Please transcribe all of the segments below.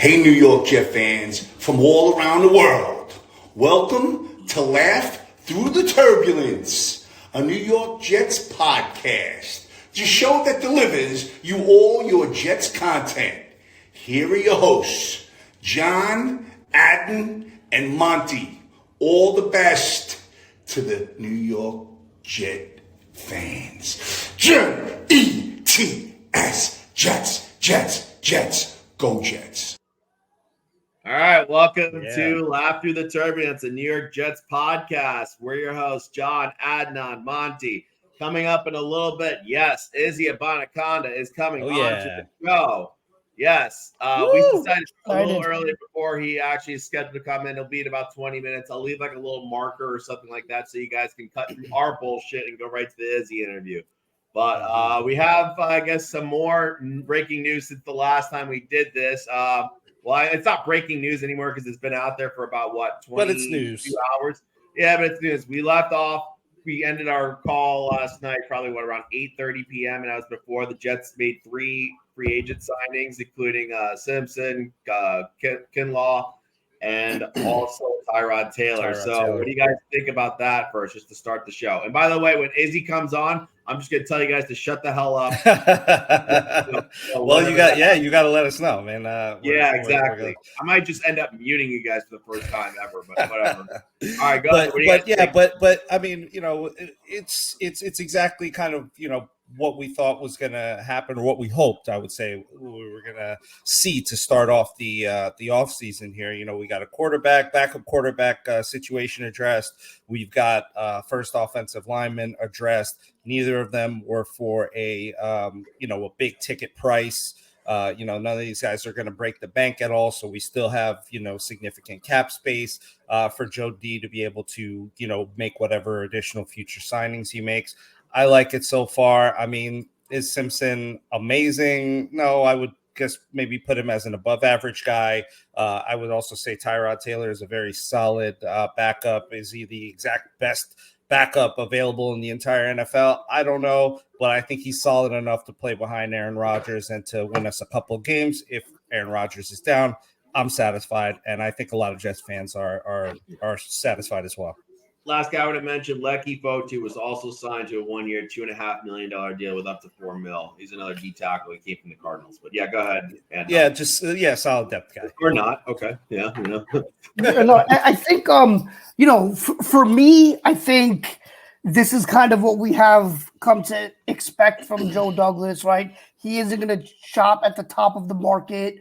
Hey, New York Jet fans from all around the world. Welcome to Laugh Through the Turbulence, a New York Jets podcast, the show that delivers you all your Jets content. Here are your hosts, John, Adden, and Monty. All the best to the New York Jet fans. J-E-T-S, Jets, Jets, Jets, go Jets. All right, welcome to Laugh Through the Turbulence, a New York Jets podcast. We're your hosts, John, Adnan, Monty. Coming up in a little bit, yes, Izzy Abanikanda is coming on to the show. Yes, we decided a little early before he actually is scheduled to come in. It'll be in about 20 minutes. I'll leave like a little marker or something like that so you guys can cut through our bullshit and go right to the Izzy interview. But we have, I guess, some more breaking news since the last time we did this. Well, it's not breaking news anymore because it's been out there for about, 22 hours? Yeah, but it's news. We left off. We ended our call last night, probably, around 8:30 p.m., and that was before the Jets made 3 free agent signings, including Simpson, Kinlaw, and also Tyrod Taylor. What do you guys think about that first, just to start the show? And by the way, when Izzy comes on, I'm just going to tell you guys to shut the hell up. Well, you got to let us know, man. Exactly. I might just end up muting you guys for the first time ever, but whatever. All right, go ahead. But I mean, it's exactly kind of, what we thought was going to happen, or what we hoped, I would say, we were going to see to start off the off season here. We got a backup quarterback situation addressed. We've got first offensive lineman addressed. Neither of them were for a big ticket price. None of these guys are going to break the bank at all. So we still have, significant cap space for Joe D to be able to, make whatever additional future signings he makes. I like it so far. I mean, is Simpson amazing? No, I would guess maybe put him as an above average guy. I would also say Tyrod Taylor is a very solid backup. Is he the exact best backup available in the entire NFL? I don't know, but I think he's solid enough to play behind Aaron Rodgers and to win us a couple of games. If Aaron Rodgers is down, I'm satisfied, and I think a lot of Jets fans are satisfied as well. Last guy I would have mentioned, Lecky Fotu, was also signed to a 1-year, $2.5 million deal with up to $4 million. He's another D tackle. He came from the Cardinals. But yeah, go ahead. Solid depth guy. Or not. Okay. Yeah. I think, for me, I think this is kind of what we have come to expect from Joe Douglas, right? He isn't going to shop at the top of the market.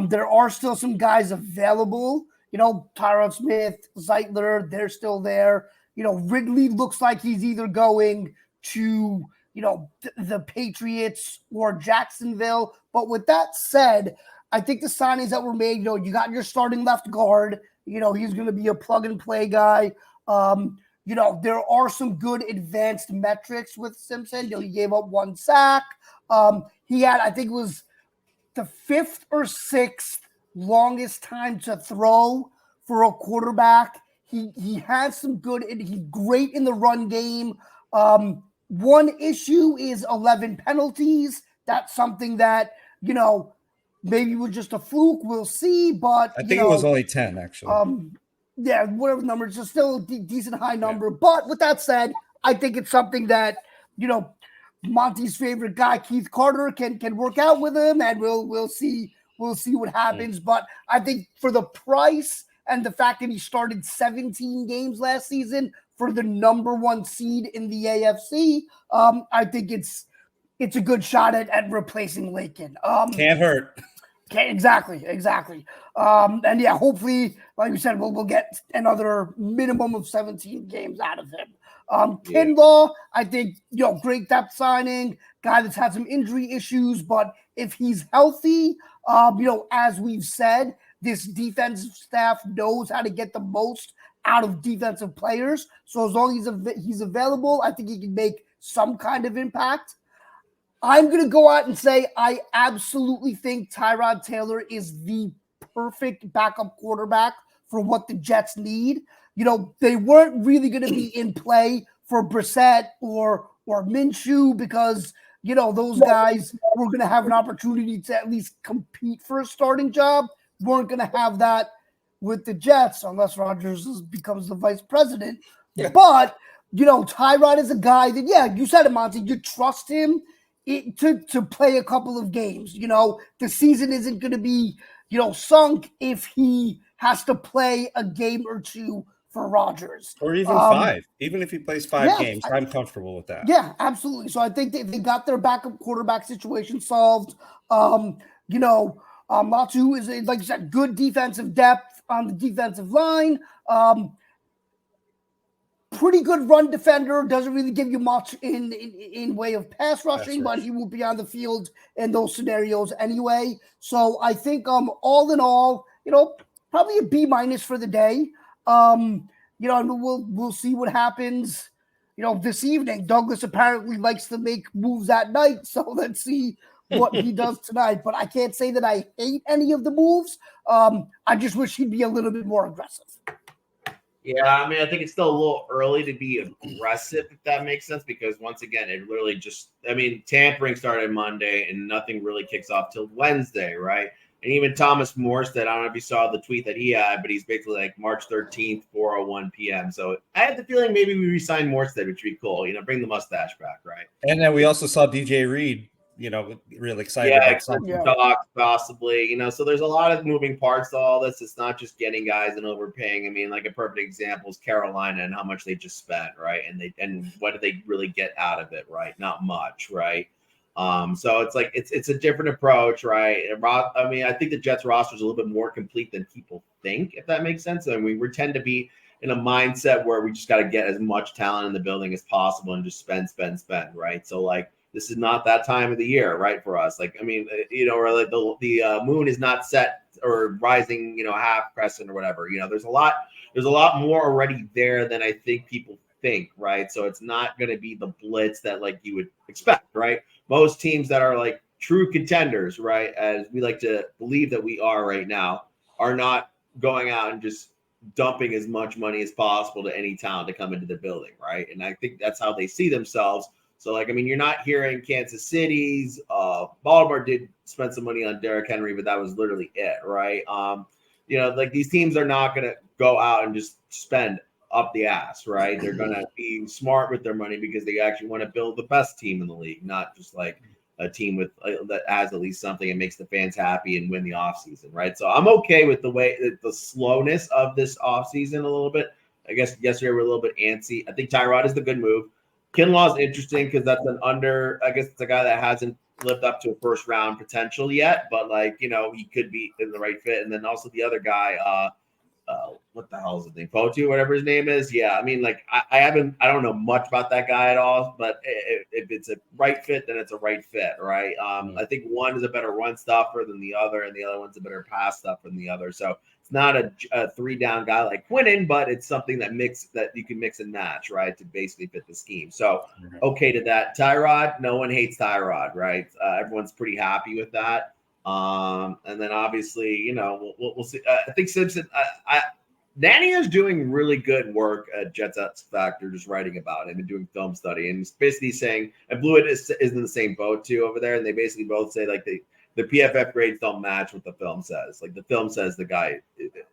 There are still some guys available. Tyron Smith, Zeitler, they're still there. Ridley looks like he's either going to, the Patriots or Jacksonville. But with that said, I think the signings that were made, you got your starting left guard. He's going to be a plug-and-play guy. There are some good advanced metrics with Simpson. He gave up 1 sack. He had, I think it was the 5th or 6th longest time to throw for a quarterback. He has some good, he's great in the run game. One issue is 11 penalties. That's something that, maybe was just a fluke. We'll see, but I think it was only 10 actually. Whatever the number, it's just still a decent high number. Yeah. But with that said, I think it's something that, Monty's favorite guy, Keith Carter, can work out with him, and we'll see. We'll see what happens, but I think for the price and the fact that he started 17 games last season for the number 1 seed in the AFC, I think it's a good shot at replacing Lakin. Can't hurt. Exactly. And yeah, hopefully, like we said, we'll get another minimum of 17 games out of him. Kinlaw, I think, great depth signing, guy that's had some injury issues, but if he's healthy, as we've said, this defensive staff knows how to get the most out of defensive players. So as long as he's available, I think he can make some kind of impact. I'm going to go out and say I absolutely think Tyrod Taylor is the perfect backup quarterback for what the Jets need. They weren't really going to be in play for Brissett or Minshew because those guys were going to have an opportunity to at least compete for a starting job. weren't going to have that with the Jets unless Rodgers becomes the vice president. Yeah. But, Tyrod is a guy that, yeah, you said it, Monty, you trust him to play a couple of games. The season isn't going to be, sunk if he has to play a game or two for Rodgers. Or even 5. Even if he plays 5 games, I'm comfortable with that. Yeah, absolutely. So I think they got their backup quarterback situation solved. Latu is, like you said, good defensive depth on the defensive line. Pretty good run defender. Doesn't really give you much in way of pass rushing, but he will be on the field in those scenarios anyway. So I think all in all, probably a B- for the day. And we'll see what happens. This evening. Douglas apparently likes to make moves at night, so let's see what he does tonight. But I can't say that I hate any of the moves. I just wish he'd be a little bit more aggressive. Yeah, I mean, I think it's still a little early to be aggressive, if that makes sense, because once again, it literally tampering started Monday and nothing really kicks off till Wednesday, right? And even Thomas Morstead, I don't know if you saw the tweet that he had, but he's basically like March 13th, 4:01 p.m. So I had the feeling maybe we re-sign Morstead, which would be cool. Bring the mustache back, right? And then we also saw DJ Reed, really excited about something. Talk, possibly, so there's a lot of moving parts to all this. It's not just getting guys and overpaying. I mean, like a perfect example is Carolina and how much they just spent, right? And what did they really get out of it, right? Not much, right? So it's like it's a different approach, right? I mean, I think the Jets roster is a little bit more complete than people think, if that makes sense. And we tend to be in a mindset where we just got to get as much talent in the building as possible and just spend, right? So like this is not that time of the year, right, for us. Like, I mean, or like the moon is not set or rising, half crescent or whatever. There's a lot more already there than I think people think, right? So it's not going to be the blitz that like you would expect, right? Most teams that are like true contenders, right, as we like to believe that we are right now, are not going out and just dumping as much money as possible to any talent to come into the building, right? And I think that's how they see themselves. So, like, I mean, you're not hearing Kansas City's. Baltimore did spend some money on Derrick Henry, but that was literally it, right? Like these teams are not going to go out and just spend up the ass, right? They're going to be smart with their money because they actually want to build the best team in the league, not just like a team with that has at least something and makes the fans happy and win the offseason, right? So I'm okay with the slowness of this offseason a little bit. I guess yesterday we're a little bit antsy. I think Tyrod is the good move. Kinlaw is interesting because that's I guess it's a guy that hasn't lived up to a first round potential yet, but like, he could be in the right fit. And then also the other guy, what the hell is his name? Fotu, whatever his name is. Yeah. I mean, like I don't know much about that guy at all, but if it's a right fit, then it's a right fit. Right. I think one is a better run stopper than the other, and the other one's a better pass stopper than the other. So it's not a 3-down guy like Quinnen, but it's something that you can mix and match, right, to basically fit the scheme. So, okay to that. Tyrod, no one hates Tyrod, right? Everyone's pretty happy with that. And then obviously, we'll see. I think Simpson, Danny is doing really good work at Jets X Factor, just writing about him and doing film study. And he's basically saying, and Blewett is in the same boat too over there. And they basically both say like the PFF grades don't match what the film says. Like the film says the guy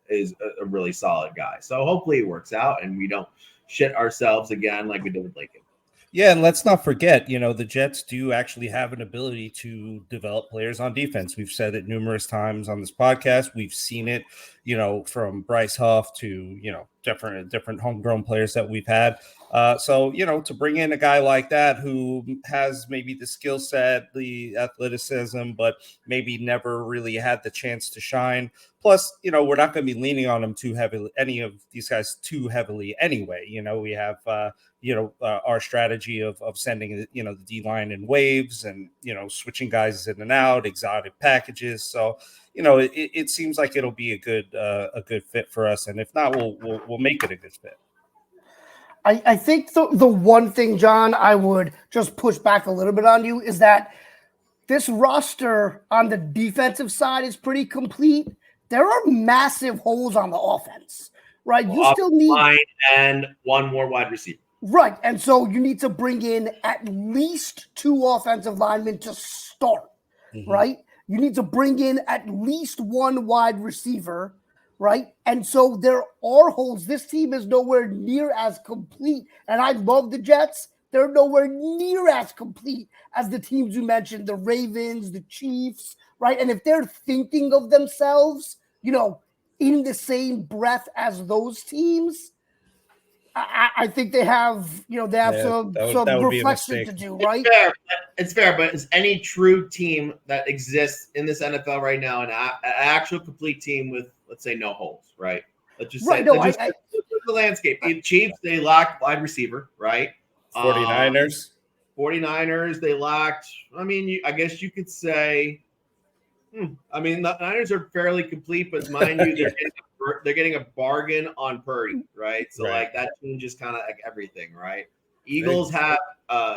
is a really solid guy. So hopefully it works out and we don't shit ourselves again like we did with Lincoln. Yeah, and let's not forget, the Jets do actually have an ability to develop players on defense. We've said it numerous times on this podcast. We've seen it, from Bryce Huff to, different homegrown players that we've had. So, to bring in a guy like that who has maybe the skill set, the athleticism, but maybe never really had the chance to shine. Plus, we're not going to be leaning on him too heavily, any of these guys too heavily anyway. We have, our strategy of sending, the D-line in waves and, switching guys in and out, exotic packages. So, it seems like it'll be a good fit for us. And if not, we'll make it a good fit. I think the one thing, John, I would just push back a little bit on you is that this roster on the defensive side is pretty complete. There are massive holes on the offense, right? You still need line and one more wide receiver. Right. And so you need to bring in at least 2 offensive linemen to start, right? You need to bring in at least one wide receiver, right? And so there are holes. This team is nowhere near as complete. And I love the Jets. They're nowhere near as complete as the teams you mentioned, the Ravens, the Chiefs, right? And if they're thinking of themselves, in the same breath as those teams, I think they have, some that would be a reflection mistake. to do, right? It's fair, but is any true team that exists in this NFL right now an actual complete team with, let's say, no holes, right? Let's just say the landscape. The Chiefs, they lack wide receiver, right? 49ers. 49ers, they lacked. I mean, I guess you could say. I mean, the Niners are fairly complete, but mind you, they're getting a bargain on Purdy, right? So like that changes kind of like everything, right? Eagles have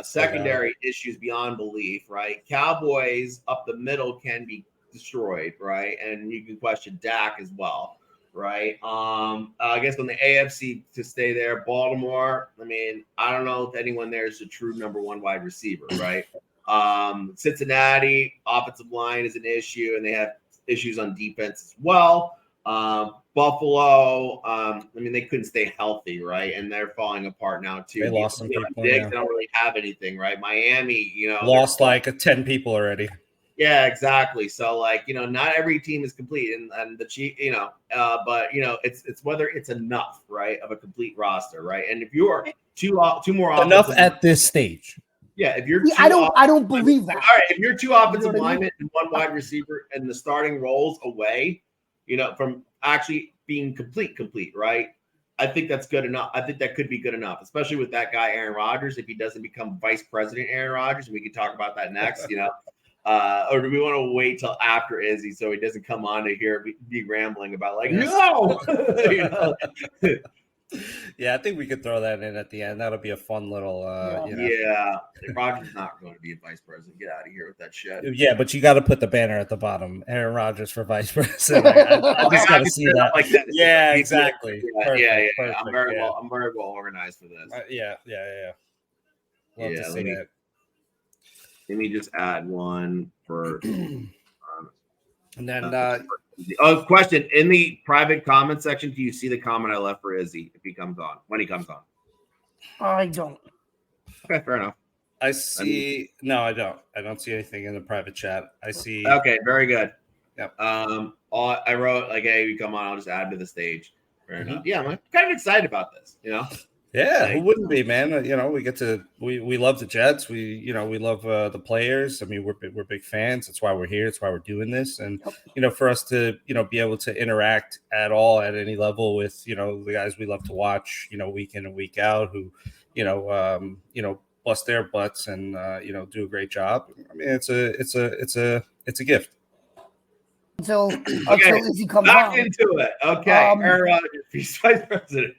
secondary issues beyond belief, right? Cowboys up the middle can be destroyed, right? And you can question Dak as well, right? I guess on the AFC to stay there, Baltimore. I mean, I don't know if anyone there is a true number one wide receiver, right? Cincinnati offensive line is an issue, and they have issues on defense as well. Buffalo, I mean, they couldn't stay healthy, right? And they're falling apart now too. They lost some people. They don't really have anything, right? Miami, lost like 10 people already. Yeah, exactly. So not every team is complete, and the Chief, but it's whether it's enough, right, of a complete roster, right? And if you are two more enough at this stage. Yeah, if you're I don't believe that. All right, if you're two offensive linemen and one wide receiver and the starting roles away, from actually being complete, right? I think that's good enough. I think that could be good enough, especially with that guy Aaron Rodgers. If he doesn't become vice president Aaron Rodgers, and we can talk about that next, or do we want to wait till after Izzy so he doesn't come on to hear me rambling about no, Yeah, I think we could throw that in at the end. That'll be a fun little. Yeah, Rodgers is not going to be a vice president. Get out of here with that shit. Yeah, but you got to put the banner at the bottom. Aaron Rodgers for vice president. I just got to see that. Like that. Yeah, exactly. Yeah. Perfect, I'm very well organized for this. Yeah. Love to see that. Let me just add one for. And then. Question in the private comment section. Do you see the comment I left for Izzy if he comes on when he comes on? I don't. Okay, fair enough. I see. No, I don't. I don't see anything in the private chat. I see. Okay, very good. Yep. I wrote hey, you come on. I'll just add to the stage. Fair enough. Yeah, I'm kind of excited about this. Yeah, who wouldn't be, man? We get to we love the Jets. We love the players. I mean, we're big fans. That's why we're here. That's why we're doing this. And for us to be able to interact at all at any level with the guys we love to watch, week in and week out, who bust their butts and do a great job. I mean, it's a gift. Until Izzy comes back on. into it. Okay, Aaron Rodgers, he's vice president.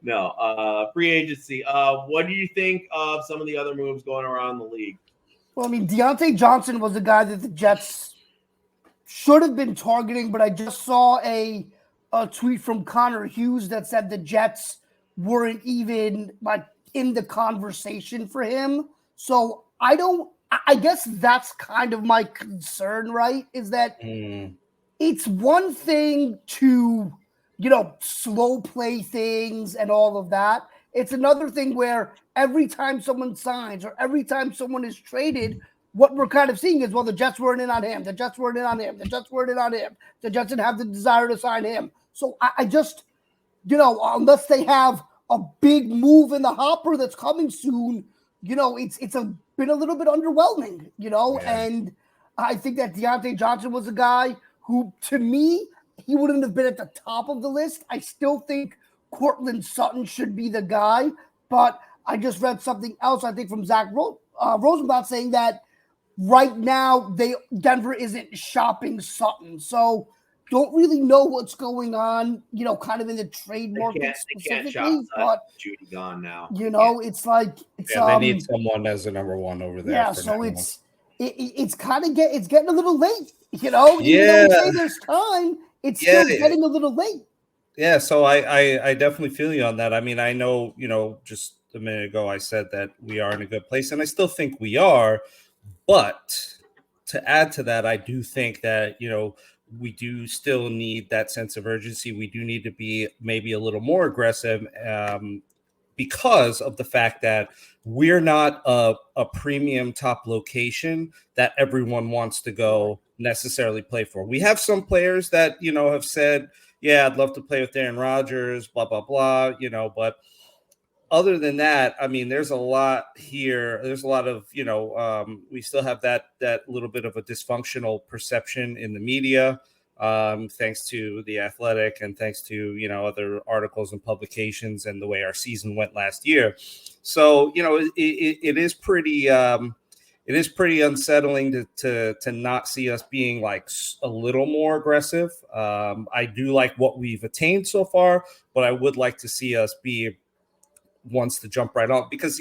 No. Free agency. What do you think of some of the other moves going around the league? Well, I mean, Deontay Johnson was the guy that the Jets should have been targeting, but I just saw a tweet from Connor Hughes that said the Jets weren't even in the conversation for him. So I guess that's kind of my concern, right? Is that it's one thing to, slow play things and all of that. It's another thing where every time someone signs or every time someone is traded, what we're kind of seeing is, well, the Jets weren't in on him. The Jets weren't in on him. The Jets weren't in on him. The Jets didn't have the desire to sign him. So I just, unless they have a big move in the hopper that's coming soon, it's been a little bit underwhelming, and I think that Deontay Johnson was a guy who, to me, he wouldn't have been at the top of the list. I still think Courtland Sutton should be the guy, but I just read something else, I think, from Zach Rosenblatt saying that right now Denver isn't shopping Sutton. So don't really know what's going on, kind of in the trade market specifically. But Judy gone now. It's like they need someone as a number one over there. Yeah, so it's kind of getting a little late. Even though we say there's time, it's still getting a little late. Yeah, so I definitely feel you on that. I mean, I know just a minute ago I said that we are in a good place, and I still think we are, but to add to that, I do think that, we do still need that sense of urgency. We do need to be maybe a little more aggressive because of the fact that we're not a premium top location that everyone wants to go necessarily play for. We have some players that, have said, yeah, I'd love to play with Aaron Rodgers, blah, blah, blah, but other than that, I mean, there's a lot here. There's a lot of, we still have that little bit of a dysfunctional perception in the media, thanks to The Athletic and thanks to, other articles and publications and the way our season went last year. So, it is pretty unsettling to not see us being like a little more aggressive. I do like what we've attained so far, but I would like to see us be wants to jump right on because,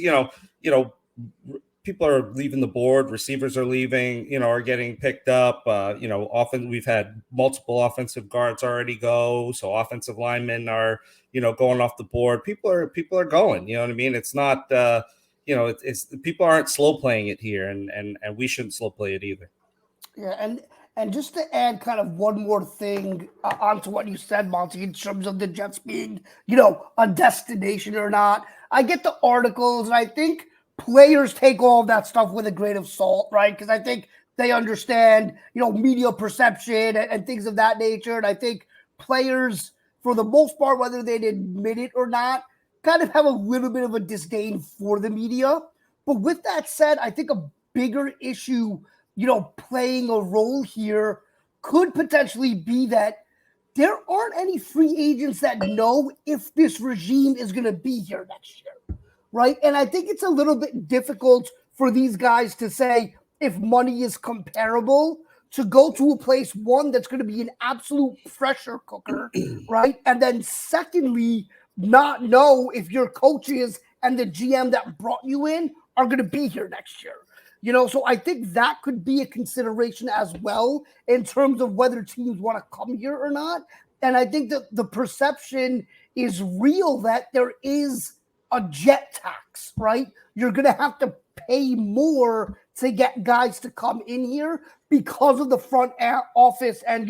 people are leaving the board, receivers are leaving, are getting picked up. Often we've had multiple offensive guards already go. So offensive linemen are, going off the board. People are going, you know what I mean? It's not, it's people aren't slow playing it here and we shouldn't slow play it either. Yeah. And just to add kind of one more thing onto what you said, Monty, in terms of the Jets being, a destination or not, I get the articles, and I think players take all of that stuff with a grain of salt, right? Because I think they understand, media perception and things of that nature. And I think players, for the most part, whether they admit it or not, kind of have a little bit of a disdain for the media. But with that said, I think a bigger issue playing a role here could potentially be that there aren't any free agents that know if this regime is going to be here next year, right? And I think it's a little bit difficult for these guys to say if money is comparable to go to a place, one, that's going to be an absolute pressure cooker, right? And then secondly, not know if your coaches and the GM that brought you in are going to be here next year. So I think that could be a consideration as well in terms of whether teams want to come here or not. And I think that the perception is real that there is a jet tax, right? You're going to have to pay more to get guys to come in here because of the front office and,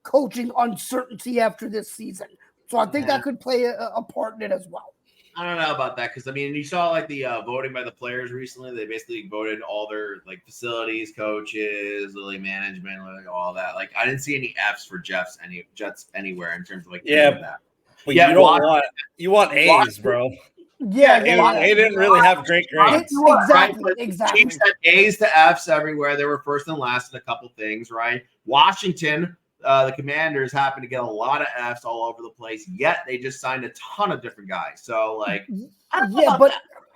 coaching uncertainty after this season. So I think that could play a part in it as well. I don't know about that because, you saw like the voting by the players recently. They basically voted all their facilities, coaches, lily management, all that. Like I didn't see any Fs for Jets anywhere in terms of that. But you want A's, bro. Yeah. They didn't really have great grades. Exactly. Chiefs had A's to F's everywhere. They were first and last in a couple things, right? Washington. The Commanders happen to get a lot of Fs all over the place, yet they just signed a ton of different guys. So,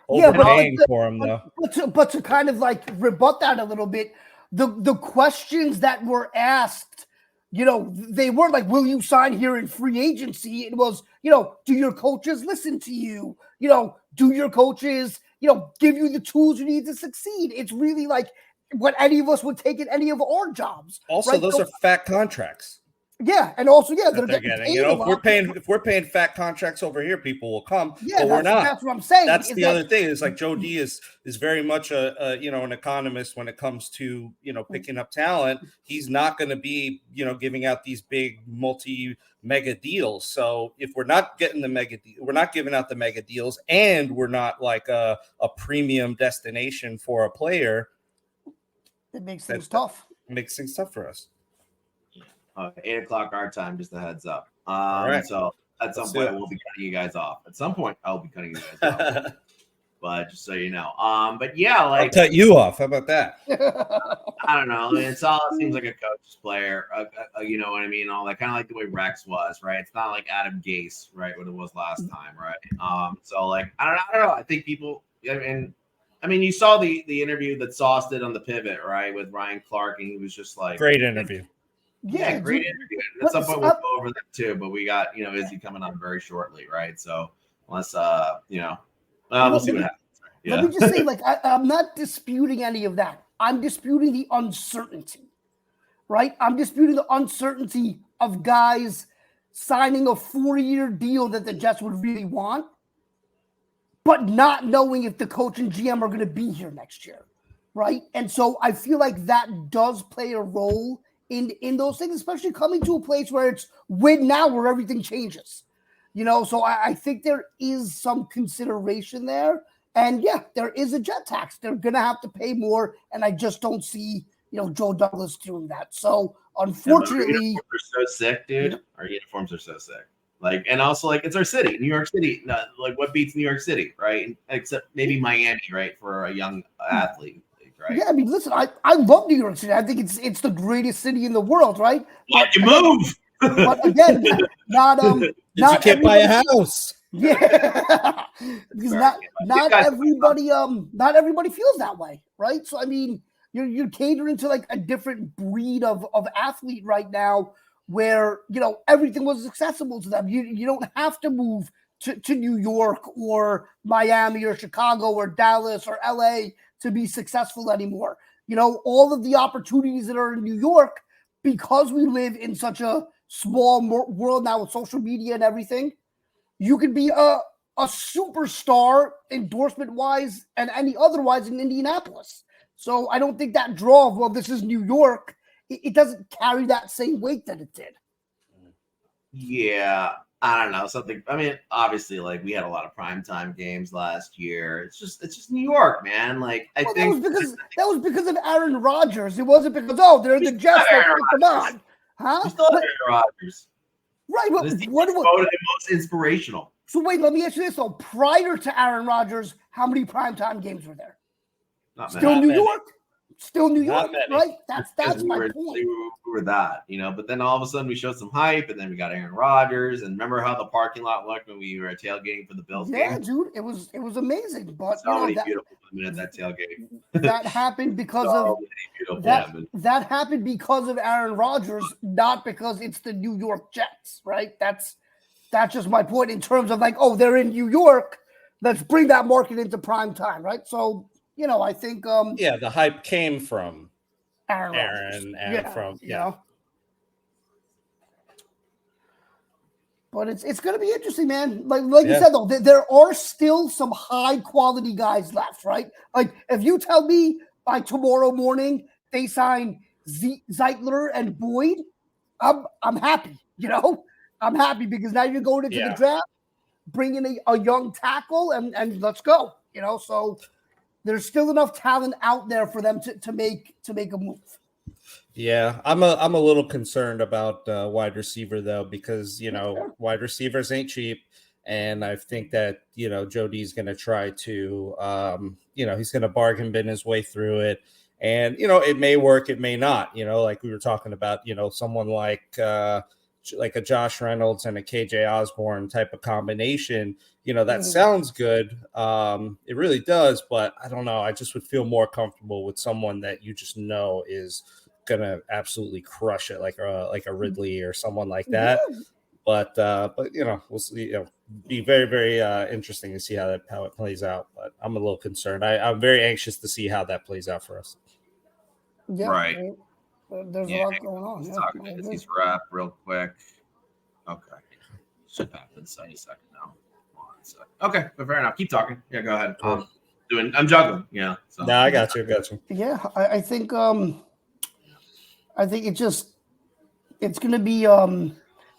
overpaying for them, though. But to kind of rebut that a little bit, the questions that were asked, they weren't like, will you sign here in free agency? It was, do your coaches listen to you? Do your coaches, give you the tools you need to succeed? It's really like what any of us would take in any of our jobs. Also, right? Those are fat contracts. Yeah, and also, they're getting. If we're paying fat contracts over here, people will come. Yeah, but we're not. That's what I'm saying. That's the other thing. Is like Joe D is very much an economist when it comes to picking up talent. He's not going to be giving out these big mega deals. So if we're not getting we're not giving out the mega deals, and we're not like a premium destination for a player. It makes things tough. It makes things tough for us. 8 o'clock our time, just a heads up. All right. So at some point, we'll be cutting you guys off. At some point, I'll be cutting you guys off. But just so you know. But yeah, I'll cut you off. How about that? I don't know. It seems like a coach's player. You know what I mean? All that kind of like the way Rex was, right? It's not like Adam Gase, right? What it was last time, right? So I don't know. I think people. I mean, you saw the interview that Sauce did on the Pivot, right, with Ryan Clark, and he was just like, great interview. Yeah, great interview. At some point, we'll go over that too. But we got Izzy coming on very shortly, right? So let's we'll see what happens. Yeah. Let me just say, I'm not disputing any of that. I'm disputing the uncertainty, right? I'm disputing the uncertainty of guys signing a 4-year deal that the Jets would really want, but not knowing if the coach and GM are going to be here next year, right? And so I feel like that does play a role in those things, especially coming to a place where it's win now, where everything changes. So I think there is some consideration there. And yeah, there is a jet tax. They're going to have to pay more. And I just don't see, Joe Douglas doing that. So unfortunately, our uniforms are so sick, dude. Our uniforms are so sick. Like, and also like it's our city, New York City. Like what beats New York City, right? Except maybe Miami, right? For a young athlete, right? Yeah, I mean, listen, I love New York City. I think it's the greatest city in the world, right? Why'd you move? But again, not you can't buy a house. Yeah, because not everybody feels that way, right? So I mean, you're catering to like a different breed of athlete right now, where everything was accessible to them. You don't have to move to New York or Miami or Chicago or Dallas or LA to be successful anymore. All of the opportunities that are in New York, because we live in such a small world now with social media and everything. You could be a superstar endorsement wise and any otherwise in Indianapolis. So I don't think that draw of, well, this is New York, it doesn't carry that same weight that it did. Yeah, I don't know. Something. I mean, obviously, like we had a lot of primetime games last year. It's just New York, man. Like I think that was because of Aaron Rodgers. It wasn't because they're the Jets. Come on, huh? You still have Aaron Rodgers. Right. Well, what voted the most inspirational? So wait, let me ask you this though. Prior to Aaron Rodgers, how many primetime games were there? Still New York, right? That's my point. We were that, but then all of a sudden we showed some hype, and then we got Aaron Rodgers, and remember how the parking lot looked when we were tailgating for the Bills game? Yeah, dude, it was amazing. But so many beautiful women at that tailgate. That happened because that happened because of Aaron Rodgers, not because it's the New York Jets, right? That's just my point in terms of like, they're in New York. Let's bring that market into prime time, right? So. I think the hype came from Aaron and But it's going to be interesting, man. Like you said, though, there are still some high quality guys left, right? Like if you tell me by tomorrow morning they sign Zeitler and Boyd, I'm happy. I'm happy because now you're going into the draft, bringing a young tackle, and let's go. So. There's still enough talent out there for them to make a move. Yeah, I'm a little concerned about wide receiver though, because wide receivers ain't cheap, and I think that Joe D's going to try to he's going to bargain bin his way through it, and it may work, it may not. Like we were talking about, someone like a Josh Reynolds and a KJ Osborne type of combination. That sounds good. It really does, but I don't know. I just would feel more comfortable with someone that you just know is gonna absolutely crush it, like a Ridley or someone like that. But we'll see. Be very, very interesting to see how it plays out. But I'm a little concerned. I'm very anxious to see how that plays out for us. Yeah, right. There's a lot going on. Let's talk about Izzy's wrap real quick. Okay, should happen any second now. Okay, but fair enough. Keep talking. Yeah, go ahead. I'm juggling. Yeah. So. No, I got you. Yeah, I think it's going to be the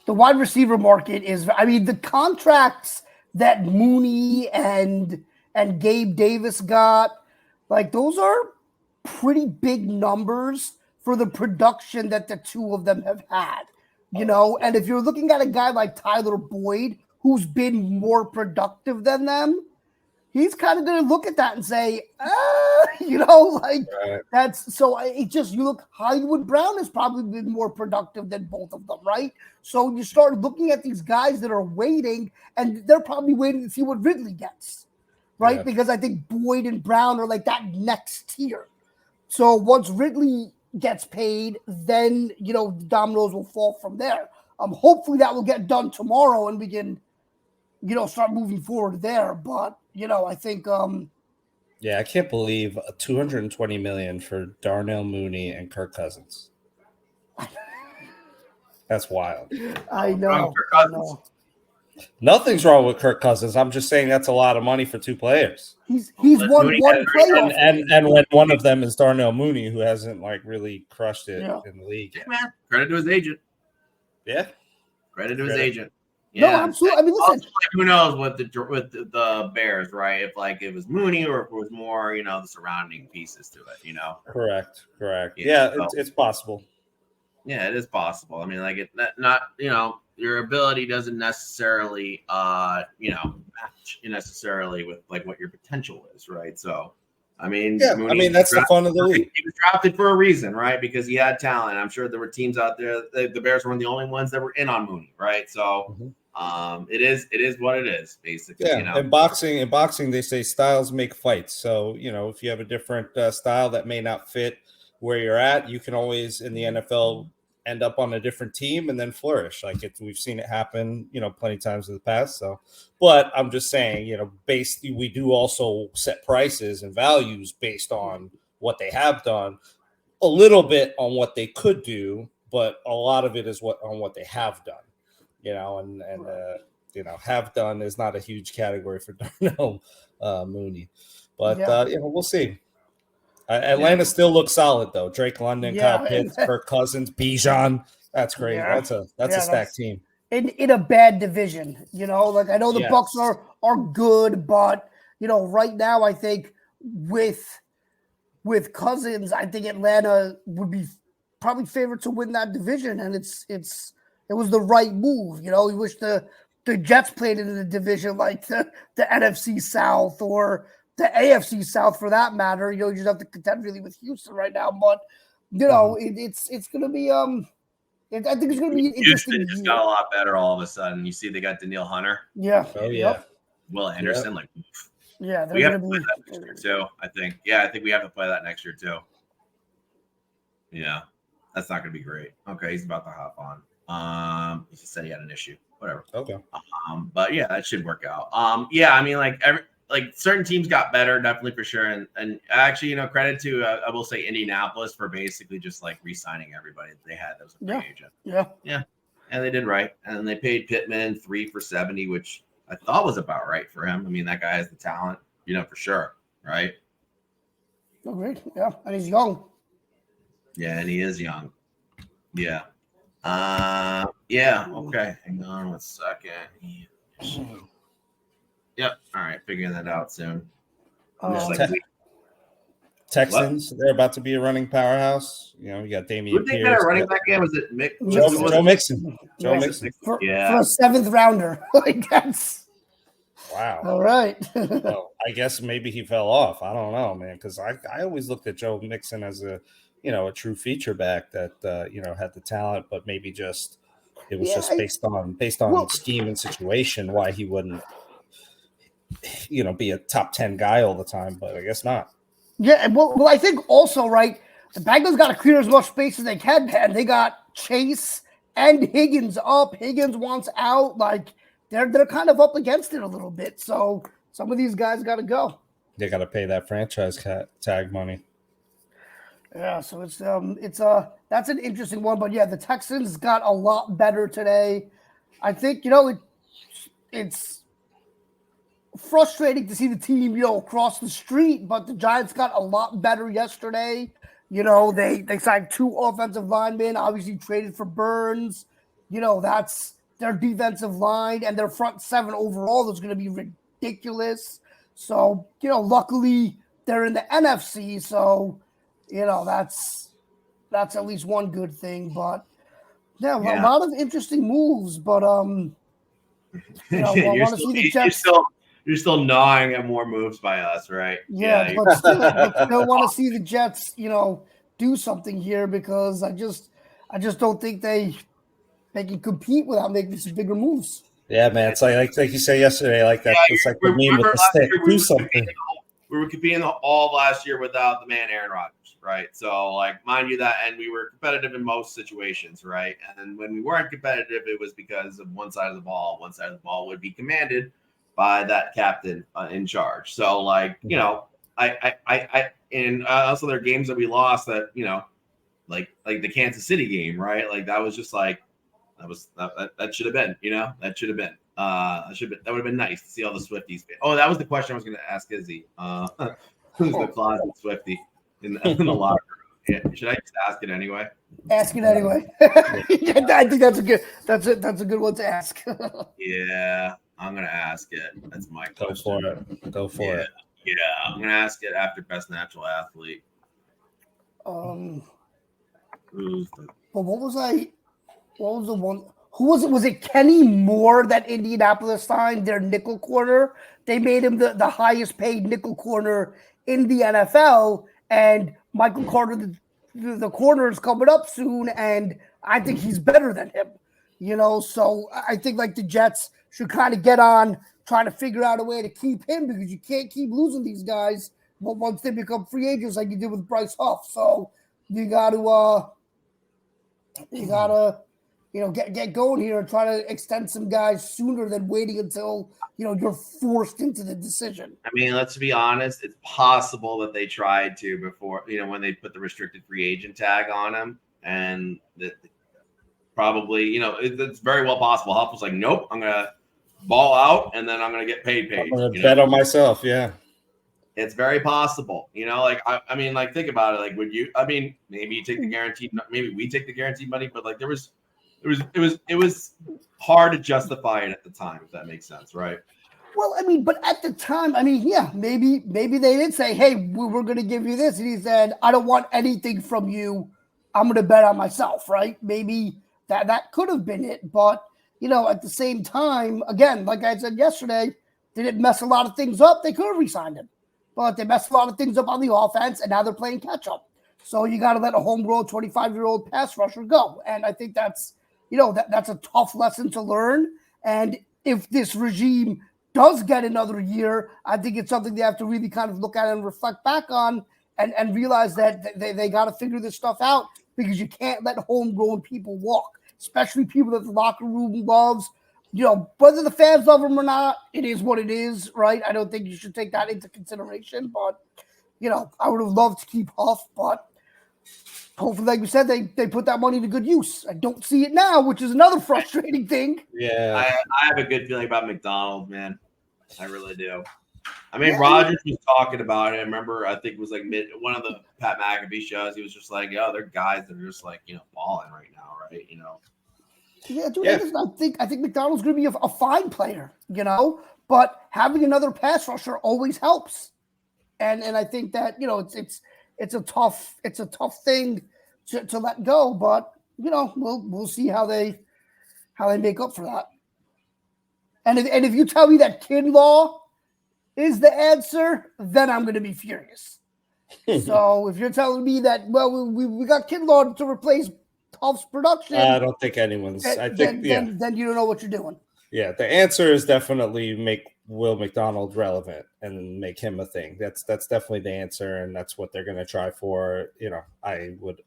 wide receiver market is. I mean, the contracts that Mooney and Gabe Davis got, like those are pretty big numbers for the production that the two of them have had. And if you're looking at a guy like Tyler Boyd, who's been more productive than them, he's kind of going to look at that and say, that's so it just, you look, Hollywood Brown has probably been more productive than both of them, right? So you start looking at these guys that are waiting, and they're probably waiting to see what Ridley gets, right? Yeah. Because I think Boyd and Brown are like that next tier. So once Ridley gets paid, then, the dominoes will fall from there. Hopefully that will get done tomorrow and we can, start moving forward there. But, I think. I can't believe $220 million for Darnell Mooney and Kirk Cousins. That's wild. I know. Nothing's wrong with Kirk Cousins. I'm just saying that's a lot of money for two players. He's won Mooney one playoff. And when one of them is Darnell Mooney, who hasn't like really crushed it in the league yet. Man, credit to his agent. Yeah. Credit to his agent. No, Yeah. absolutely. I mean, listen. Also, like, who knows what the Bears, right? If like it was Mooney or if it was more, the surrounding pieces to it, Correct. Yeah, Yeah, it's possible. Yeah, it is possible. I mean, like not your ability doesn't necessarily match necessarily with like what your potential is, right? So, I mean, Mooney, that's the fun of the league. He was drafted for a reason, right? Because he had talent. I'm sure there were teams out there. The Bears were one of the only ones that were in on Mooney, right? So, it is what it is, basically. Yeah, in boxing, they say styles make fights. So, if you have a different style that may not fit where you're at, you can always in the NFL end up on a different team and then flourish. Like we've seen it happen, plenty of times in the past. So, but I'm just saying, we do also set prices and values based on what they have done, a little bit on what they could do, but a lot of it is on what they have done, have done is not a huge category for Darnell Mooney, but we'll see. Atlanta still looks solid though. Drake London, Kyle Pitts, Kirk Cousins, Bijan. That's crazy. Yeah. That's a stacked team. In a bad division, like I know the Bucks are good, but right now I think with Cousins, I think Atlanta would be probably favored to win that division, and it was the right move. We wish the Jets played in the division like the NFC South or the AFC South for that matter. You just have to contend really with Houston right now, but it's going to be I think it's going to be interesting. Houston just got a lot better all of a sudden. You see, they got Danielle Hunter. Yeah. Oh yeah. Will Anderson, we have to play that next year too. I think. Yeah, I think we have to play that next year too. Yeah, that's not going to be great. Okay, he's about to hop on. He just said he had an issue. Whatever. Okay. But yeah, that should work out. Yeah, I mean, like certain teams got better, definitely for sure. And actually, credit to I will say Indianapolis for basically just like re-signing everybody that they had that was a free agent. Yeah, and they did right. And they paid Pittman $3 for $70, which I thought was about right for him. I mean, that guy has the talent, for sure, right? Oh, great, yeah, and he's young. Yeah, and he is young. Yeah. Yeah. Okay. Hang on 1 second. Yep. All right. Figuring that out soon. Texans, they're about to be a running powerhouse. You got Damian Who did they get a running back in? Was it Joe Mixon? Joe Mixon. For a 7th rounder. Like that's wow. All right. Well, I guess maybe he fell off. I don't know, man, because I always looked at Joe Mixon as a true feature back that had the talent, but maybe just it was just based on scheme and situation why he wouldn't be a top 10 guy all the time, but I guess not. Yeah, well, I think also, right, the Bengals got to clear as much space as they can, and they got Chase and Higgins up. Higgins wants out. Like, they're kind of up against it a little bit. So some of these guys got to go. They got to pay that franchise tag money. Yeah, so that's an interesting one. But, yeah, the Texans got a lot better today. I think, it's frustrating to see the team, cross the street, but the Giants got a lot better yesterday. They signed 2 offensive linemen, obviously traded for Burns. That's their defensive line, and their front 7 overall is going to be ridiculous. So, luckily they're in the NFC, so, that's at least one good thing. But yeah, a lot of interesting moves, but I want to see the Jets. You're still gnawing at more moves by us, right? Yeah, but still want to see the Jets, do something here because I just don't think they can compete without making some bigger moves. Yeah, man, it's like you said yesterday, like that. It's like the meme with the stick. Do something. We were competing all last year without the man Aaron Rodgers, right? So, like, mind you that, and we were competitive in most situations, right? And when we weren't competitive, it was because of one side of the ball. One side of the ball would be commanded by that captain in charge. So, like, I and also there are games that we lost that, like the Kansas City game, right? Like that was just like, that should have been, that should have been. That would have been nice to see all the Swifties. Oh, that was the question I was going to ask Izzy. Who's the closet Swiftie in the locker room? Yeah, should I just ask it anyway? Ask it anyway. I think that's a good one to ask. Yeah, I'm gonna ask it. That's my question. Go for it. Yeah, I'm gonna ask it after best natural athlete. But what was the one? Who was it? Was it Kenny Moore that Indianapolis signed their nickel corner? They made him the highest paid nickel corner in the NFL, and Michael Carter, the corner, is coming up soon, and I think he's better than him. So I think like the Jets should kind of get on trying to figure out a way to keep him, because you can't keep losing these guys once they become free agents like you did with Bryce Huff. So you got to get going here and try to extend some guys sooner than waiting until you're forced into the decision. I mean, let's be honest. It's possible that they tried to before, when they put the restricted free agent tag on him, and that probably, it's very well possible. Huff was like, nope, I'm gonna ball out, and then I'm gonna get paid. I'm gonna bet on myself. Yeah. It's very possible, I mean, like, think about it. Like, would you? I mean, maybe you take the guaranteed. Maybe we take the guaranteed money, but like, it was hard to justify it at the time, if that makes sense, right? Well, I mean, but at the time, I mean, yeah, maybe they did say, hey, we're going to give you this, and he said, I don't want anything from you. I'm going to bet on myself, right? Maybe that could have been it, but at the same time, again, like I said yesterday, they didn't mess a lot of things up. They could have re-signed him. But they messed a lot of things up on the offense, and now they're playing catch-up. So you got to let a homegrown 25-year-old pass rusher go. And I think that's, that's a tough lesson to learn. And if this regime does get another year, I think it's something they have to really kind of look at and reflect back on and realize that they got to figure this stuff out, because you can't let homegrown people walk, especially people that the locker room loves. Whether the fans love him or not, it is what it is, right? I don't think you should take that into consideration. But, I would have loved to keep Huff, but hopefully, like we said, they put that money to good use. I don't see it now, which is another frustrating thing. Yeah. I have a good feeling about McDonald, man. I really do. I mean, Rodgers was talking about it. I remember, I think it was like one of the Pat McAfee shows. He was just like, they're guys that are just like, balling right now, right? Yeah, dude. Yeah. I think McDonald's going to be a fine player, but having another pass rusher always helps. And I think that, it's a tough thing to let go, but we'll see how they make up for that. And if you tell me that Kinlaw is the answer, then I'm going to be furious. So if you're telling me that, well, we got Kinlaw to replace Huff's production, I don't think anyone's. Then you don't know what you're doing. Yeah, the answer is definitely make Will McDonald relevant and make him a thing. That's definitely the answer, and that's what they're going to try for. I would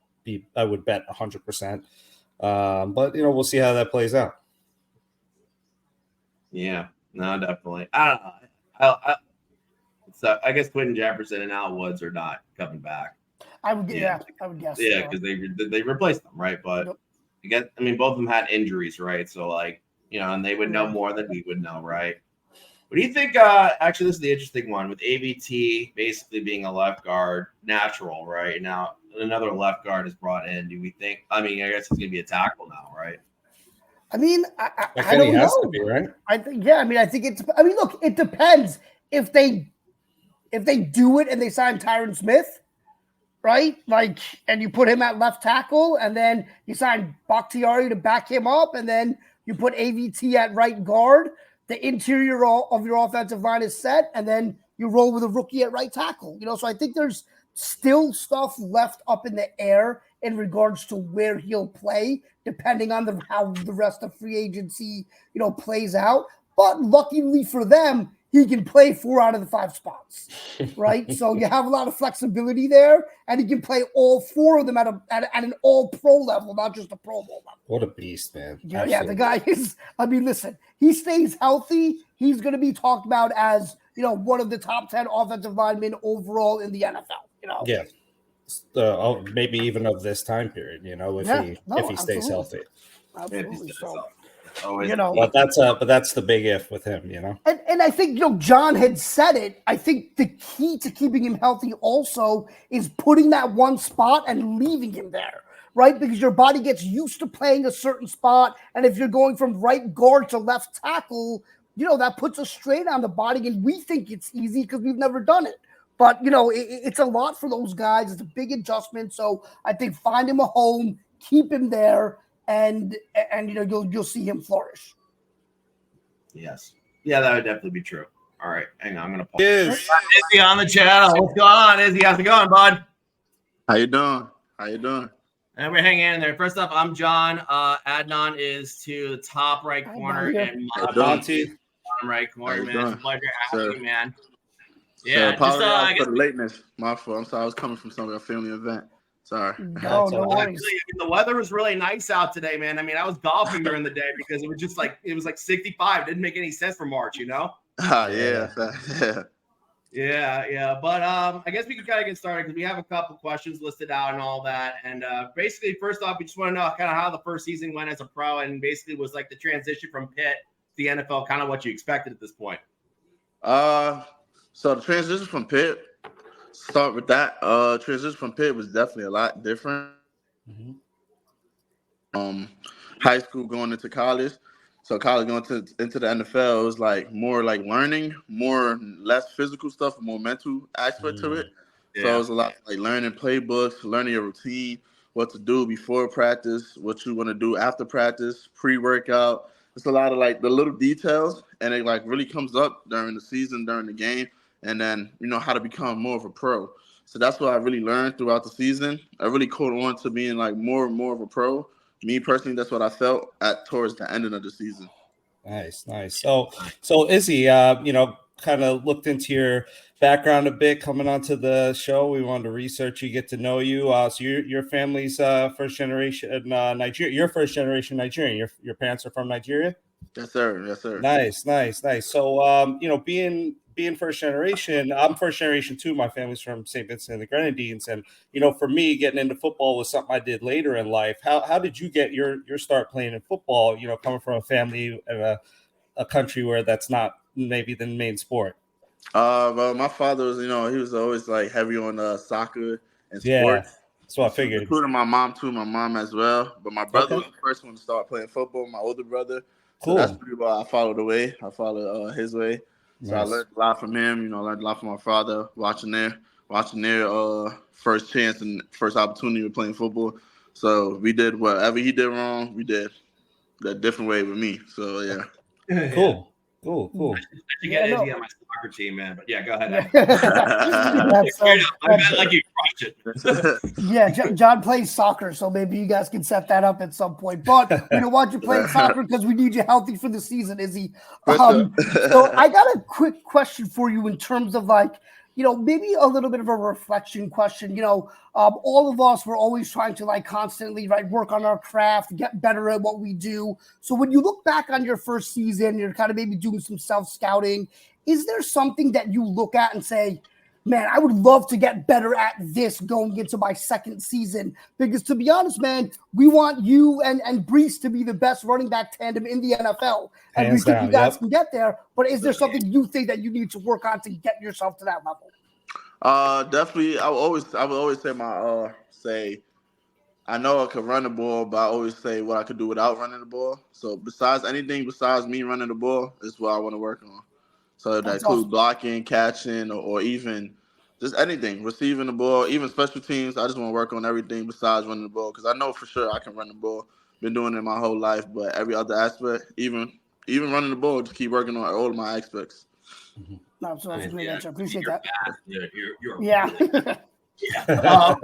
bet 100%. But we'll see how that plays out. Yeah, no, definitely. I don't know. So I guess Quentin Jefferson and Al Woods are not coming back. I would guess. Yeah, because they replaced them, right? But again, I mean, both of them had injuries, right? So like, and they would know more than we would know, right? What do you think? Actually, this is the interesting one with AVT basically being a left guard, natural, right? Now another left guard is brought in. Do we think? I mean, I guess he's going to be a tackle now, right? I mean, I don't know. To be, right? I think, yeah. I mean, I think it's. I mean, look, it depends if they do it and they sign Tyron Smith. Right? Like, and you put him at left tackle, and then you sign Bakhtiari to back him up, and then you put AVT at right guard. The interior of your offensive line is set, and then you roll with a rookie at right tackle. So I think there's still stuff left up in the air in regards to where he'll play, depending on how the rest of free agency, plays out. But luckily for them, he can play 4 out of the 5 spots, right? So you have a lot of flexibility there, and he can play all 4 of them at an all-pro level, not just a Pro Bowl level. What a beast, man. Yeah, the guy is, I mean, listen, he stays healthy, he's going to be talked about as, one of the top 10 offensive linemen overall in the NFL, Yeah. Maybe even of this time period, if he stays healthy. Absolutely. You know, but that's the big if with him, you know. And I think, John had said it. I think the key to keeping him healthy also is putting that one spot and leaving him there, right? Because your body gets used to playing a certain spot. And if you're going from right guard to left tackle, that puts a strain on the body. And we think it's easy because we've never done it. But, it's a lot for those guys. It's a big adjustment. So I think find him a home, keep him there, and you'll see him flourish. Yes. Yeah, that would definitely be true. All right. Hang on. I'm going to pause. Yes. Izzy on the channel. What's going on, Izzy? How's it going, bud? How you doing? And we're hanging in there. First off, I'm John. Adnan is to the top right corner, and Monty bottom right corner, man. It's a pleasure having you, man. Yeah, Yeah, just I guess for the lateness. My fault. I'm sorry. I was coming from some family event. Sorry. No worries. The weather was really nice out today, man. I mean, I was golfing during the day because it was just like 65. It didn't make any sense for March, Yeah. But I guess we can kind of get started because we have a couple questions listed out and all that. And basically, first off, we just want to know kind of how the first season went as a pro, and basically was like the transition from Pitt to the NFL, kind of what you expected at this point. So the transition from Pitt. Start with that. Transition from Pitt was definitely a lot different. High school going into college. So college going into the NFL, it was like more like learning, less physical stuff, more mental aspect to it. Yeah. So it was a lot like learning playbooks, learning your routine, what to do before practice, what you want to do after practice, pre-workout. It's a lot of like the little details, and it like really comes up during the season, during the game. And then, how to become more of a pro. So that's what I really learned throughout the season. I really caught on to being like more and more of a pro. Me personally, that's what I felt towards the ending of the season. Nice. So Izzy, kind of looked into your background a bit coming onto the show. We wanted to research you, get to know you. So your family's first generation Nigeria. You're first generation Nigerian. Your parents are from Nigeria? Yes, sir. Nice. So, being first generation, I'm first generation too. My family's from St. Vincent and the Grenadines. And, for me, getting into football was something I did later in life. How did you get your start playing in football, coming from a family and a country where that's not maybe the main sport? Well, my father was, he was always like heavy on soccer and sports. Yeah, that's what I figured. Including my mom too, my mom as well. But my brother was the first one to start playing football, my older brother. Cool. So that's pretty well I followed the way. I followed his way. So I learned a lot from him, learned a lot from my father, watching their first chance and first opportunity of playing football. So we did whatever he did wrong, we did that different way with me. So yeah. Cool. I should get Izzy on my soccer team, man. But yeah, go ahead. I bet like you crushed it. Yeah, John plays soccer, so maybe you guys can set that up at some point. But you know what? You're playing soccer because we need you healthy for the season, Izzy. So I got a quick question for you in terms of like, maybe a little bit of a reflection question. All of us, we're always trying to like constantly work on our craft, get better at what we do. So when you look back on your first season, you're kind of maybe doing some self-scouting. Is there something that you look at and say, man, I would love to get better at this going into my second season? Because to be honest, man, we want you and Brees to be the best running back tandem in the NFL. And we think you guys can get there. But is there something you think that you need to work on to get yourself to that level? Definitely. I would always say I know I could run the ball, but I always say what I could do without running the ball. So besides me running the ball is what I want to work on. So that includes blocking, catching, or even just anything, receiving the ball, even special teams. I just want to work on everything besides running the ball because I know for sure I can run the ball. Been doing it my whole life, but every other aspect, even running the ball, just keep working on all of my aspects. No, so that's a great answer. I appreciate that. You're yeah. My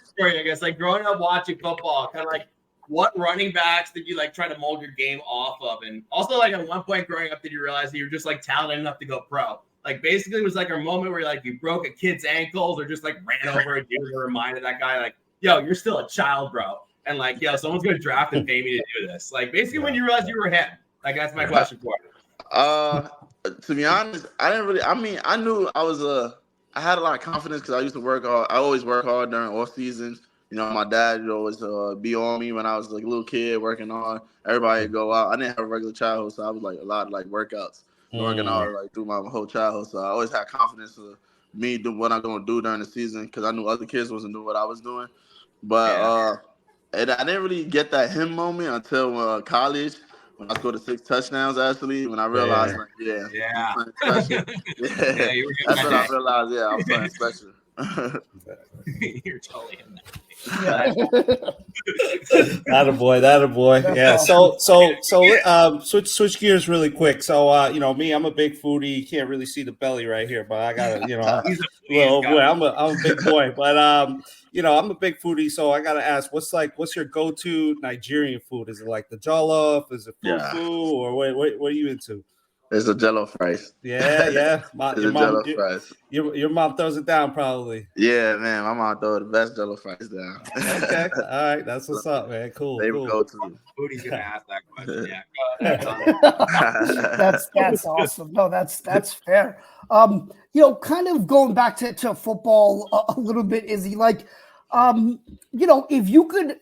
story, I guess, like growing up watching football, kind of like what running backs did you like try to mold your game off of? And also, like at one point growing up, did you realize that you're just like talented enough to go pro? Like basically, it was like a moment where like you broke a kid's ankles or just like ran over a dude and reminded that guy like, yo, you're still a child, bro. And like, yo, someone's gonna draft and pay me to do this. Like basically, when you realized you were him. Like that's my question for you. To be honest, I didn't really. I mean, I knew I had a lot of confidence because I used to work hard. I always work hard during off seasons. my dad would always be on me when I was like a little kid working on. Everybody would go out. I didn't have a regular childhood, so I was like a lot of like workouts, working out like through my whole childhood. So I always had confidence of me do what I'm gonna do during the season because I knew other kids wasn't doing what I was doing. But and I didn't really get that him moment until college when I scored the 6 touchdowns. Actually, when I realized, like, I'm playing special. That's when I realized, I'm playing special. You're totally in that. Attaboy. Yeah. So switch gears really quick. So me, I'm a big foodie. You can't really see the belly right here, but I gotta, I'm a big boy. But I'm a big foodie, so I gotta ask, what's your go-to Nigerian food? Is it like the jollof? Is it fufu? Or what are you into? It's a jello fries. Yeah. Your mom throws it down, probably. Yeah, man. My mom throw the best jello fries down. Okay. All right. That's what's up, man. Cool. They would go to. Foodie's gonna ask that question. Yeah. Go ahead. That's awesome. No, that's fair. Kind of going back to football a little bit, Izzy, like, if you could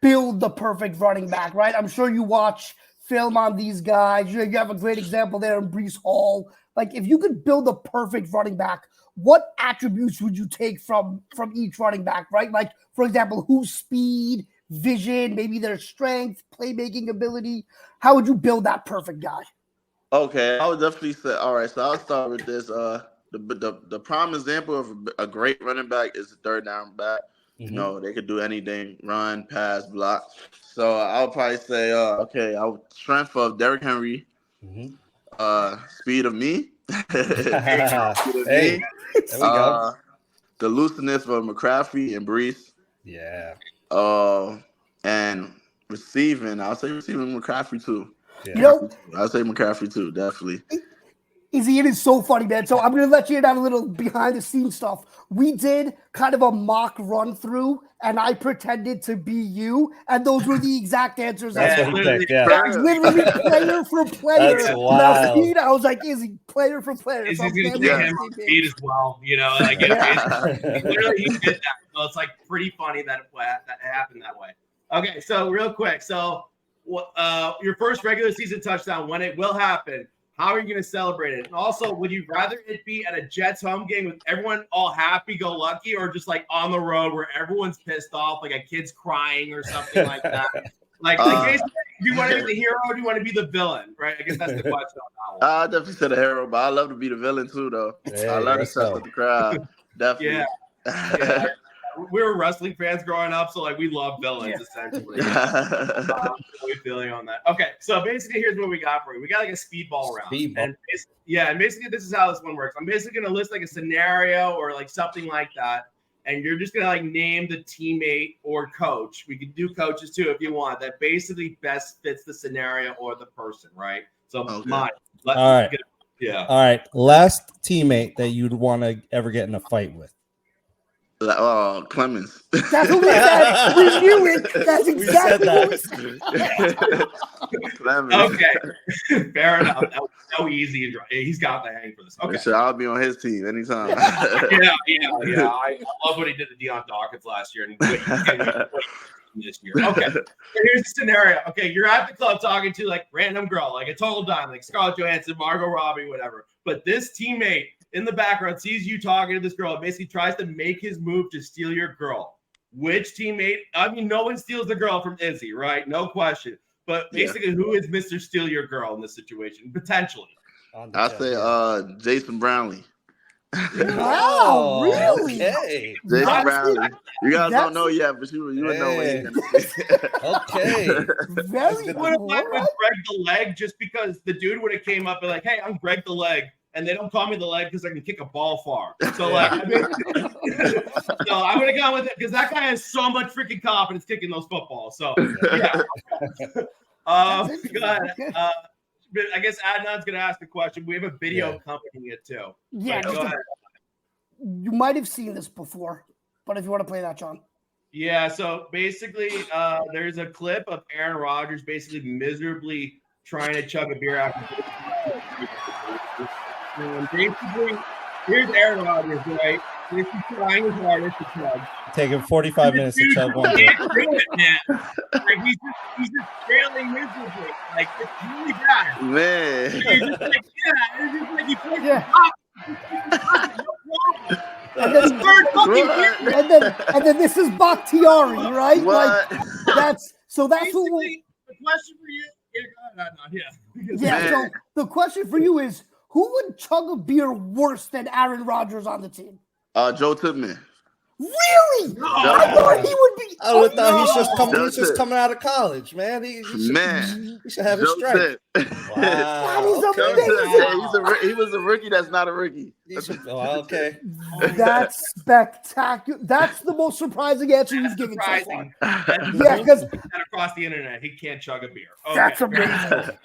build the perfect running back, right? I'm sure you watch film on these guys. You have a great example there in Breece Hall. Like, if you could build a perfect running back, what attributes would you take from each running back, right? Like, for example, whose speed, vision, maybe their strength, playmaking ability. How would you build that perfect guy? Okay, I would definitely say, all right, so I'll start with this. The prime example of a great running back is the third down back. Mm-hmm. They could do anything, run, pass, block. So I would probably say, strength of Derrick Henry, speed of me. Hey, there we go. The looseness of McCaffrey and Breece. Yeah. And receiving, I'll say receiving McCaffrey too. Yeah. I'll say McCaffrey too, definitely. Izzy, it is so funny, man. So I'm going to let you in on a little behind-the-scenes stuff. We did kind of a mock run-through, and I pretended to be you, and those were the exact answers. That's what he picked, yeah. That was literally player for player. That's wild. Speed, I was like, Izzy, player for player. Izzy's So going to get him on speed as well. Literally he did that. So it's like pretty funny that happened that way. Okay, so real quick. So your first regular season touchdown, when it will happen, how are you going to celebrate it? And also, would you rather it be at a Jets home game with everyone all happy-go-lucky, or just like on the road where everyone's pissed off, like a kid's crying or something like that? Do you want to be the hero or do you want to be the villain? Right? I guess that's the question on that one. I definitely said a hero, but I love to be the villain too, though. Hey, I love to set up the crowd. Definitely. Yeah. We were wrestling fans growing up, so like we love villains essentially. Really feeling on that. Okay, so basically, here's what we got for you. We got like a speedball round. And basically, this is how this one works. I'm basically gonna list like a scenario or like something like that, and you're just gonna like name the teammate or coach. We can do coaches too if you want. That basically best fits the scenario or the person, right? So mine. All right. Yeah. All right. Last teammate that you'd want to ever get in a fight with. Clemens. That's what we said. We knew it. That's exactly what we said. Clemens. Okay. Fair enough. That was so easy. He's got the hang for this. Okay. Sure, I'll be on his team anytime. Yeah. I love what he did to Deion Dawkins last year. And this year. Okay. So here's the scenario. Okay, you're at the club talking to like random girl, like a total dime, like Scarlett Johansson, Margot Robbie, whatever. But this teammate in the background sees you talking to this girl and basically tries to make his move to steal your girl. Which teammate? I mean, no one steals the girl from Izzy, right? No question. But basically, who is Mr. Steal Your Girl in this situation? Potentially. I say Jason Brownlee. Wow, really? Okay. Jason Brownlee. You guys don't know yet, but you would know what he's going to say. Okay. Very What if I was Greg the Leg just because the dude would have came up and like, hey, I'm Greg the Leg. And they don't call me the leg because I can kick a ball far. So, like, I would have gone with it because that guy has so much freaking confidence kicking those footballs. So, yeah. Go ahead. I guess Adnan's going to ask the question. We have a video accompanying it, too. Yeah. Go ahead. You might have seen this before, but if you want to play that, John. Yeah, so basically, there's a clip of Aaron Rodgers basically miserably trying to chug a beer after. And basically, here's Aaron Rodgers, right? He's trying his hardest to chug. Taking 45 minutes to chug one. He can't do it, man. Like he's just failing miserably. Like it's really bad. Man. He's just like, it's just like he plays Yeah. no problem. Third fucking year. And then this is Bakhtiari, right? What? Like that's what Basically, the question for you. Yeah. So the question for you is, who would chug a beer worse than Aaron Rodgers on the team? Joe Tippmann. Really? No. I thought he would be. I would thought no. he's just coming out of college, man. He should have his Joe strength. Tipp. Wow. That is Okay. amazing. Hey, he was a rookie that's not a rookie. Okay. That's spectacular. That's the most surprising answer you've given so far. Surprising. Yeah, because Across the internet, he can't chug a beer. Okay. that's amazing.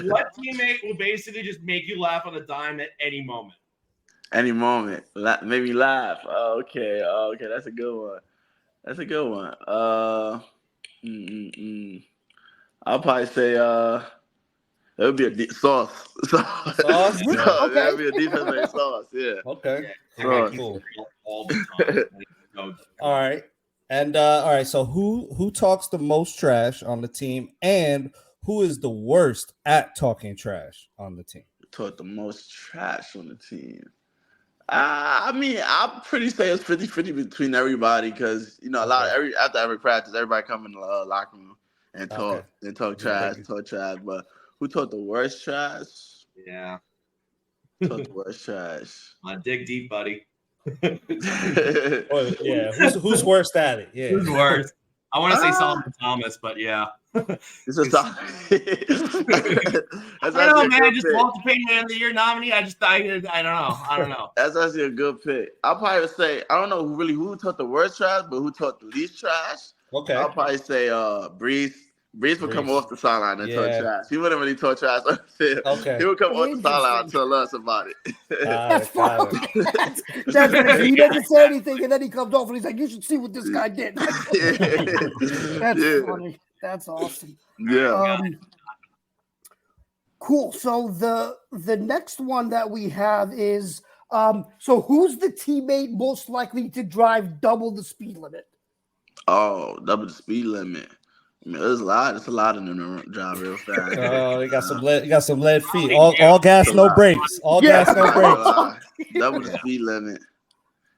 What teammate will basically just make you laugh on a dime at any moment? Any moment. Made me laugh. Okay, that's a good one. I'll probably say it would be a sauce. Sauce? Yeah. Okay. That would be a defensive sauce, yeah. Okay. Sauce. Cool. All the time. All right. And all right, so who talks the most trash on the team, and who is the worst at talking trash on the team? Talk the most trash on the team. I mean, I'm pretty say it's 50-50 between everybody because after every practice, everybody come in the locker room and talk trash. But who talk the worst trash? Yeah. Talk the worst trash. Dig deep, buddy. Oh, yeah. Who's worst at it? Yeah. Who's worse? I want to say Solomon Thomas, but yeah. It's a solid. I don't know, man. Just Walter Payton Man of the Year nominee. I don't know. That's actually a good pick. I'll probably say I don't know who taught the worst trash, but who taught the least trash. Okay. I'll probably say Breeze. Breeze would come off the sideline and talk trash. He wouldn't really talk trash on the field. Okay. He would come off the sideline and tell us about it. That's fun. That's what he doesn't say anything, and then he comes off and he's like, "You should see what this guy did." That's funny. That's awesome. Yeah. Cool. So the next one that we have is so who's the teammate most likely to drive double the speed limit? Oh, double the speed limit. I mean, there's a lot of them that drive real fast. Oh, you got some lead feet. All gas, no brakes. All gas, no brakes. Double the speed limit.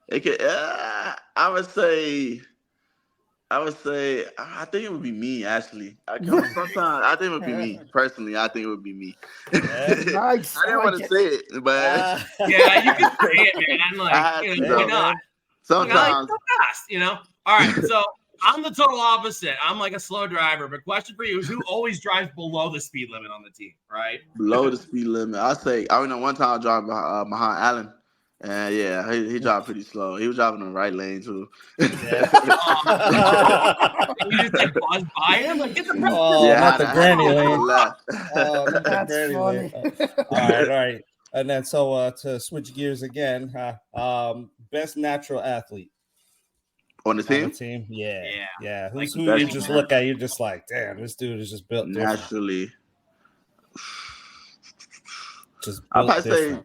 It could. I would say. I think it would be me. Actually, sometimes I think it would be me. Personally, I think it would be me. Nice. I didn't want to say it, but yeah, you can say it, man. I'm like, why not? Sometimes. So fast, All right, so I'm the total opposite. I'm like a slow driver. But question for you is, who always drives below the speed limit on the team, right? Below the speed limit. I know one time I drove behind Allen. And yeah, he drive pretty slow. He was driving in the right lane too. You just like buzz by him, like get the not the granny lane. That's funny. All right. And then so to switch gears again, best natural athlete on the team. Yeah. Who Like, you just look at, you're just like, damn, this dude is just built naturally. Just I'll probably say.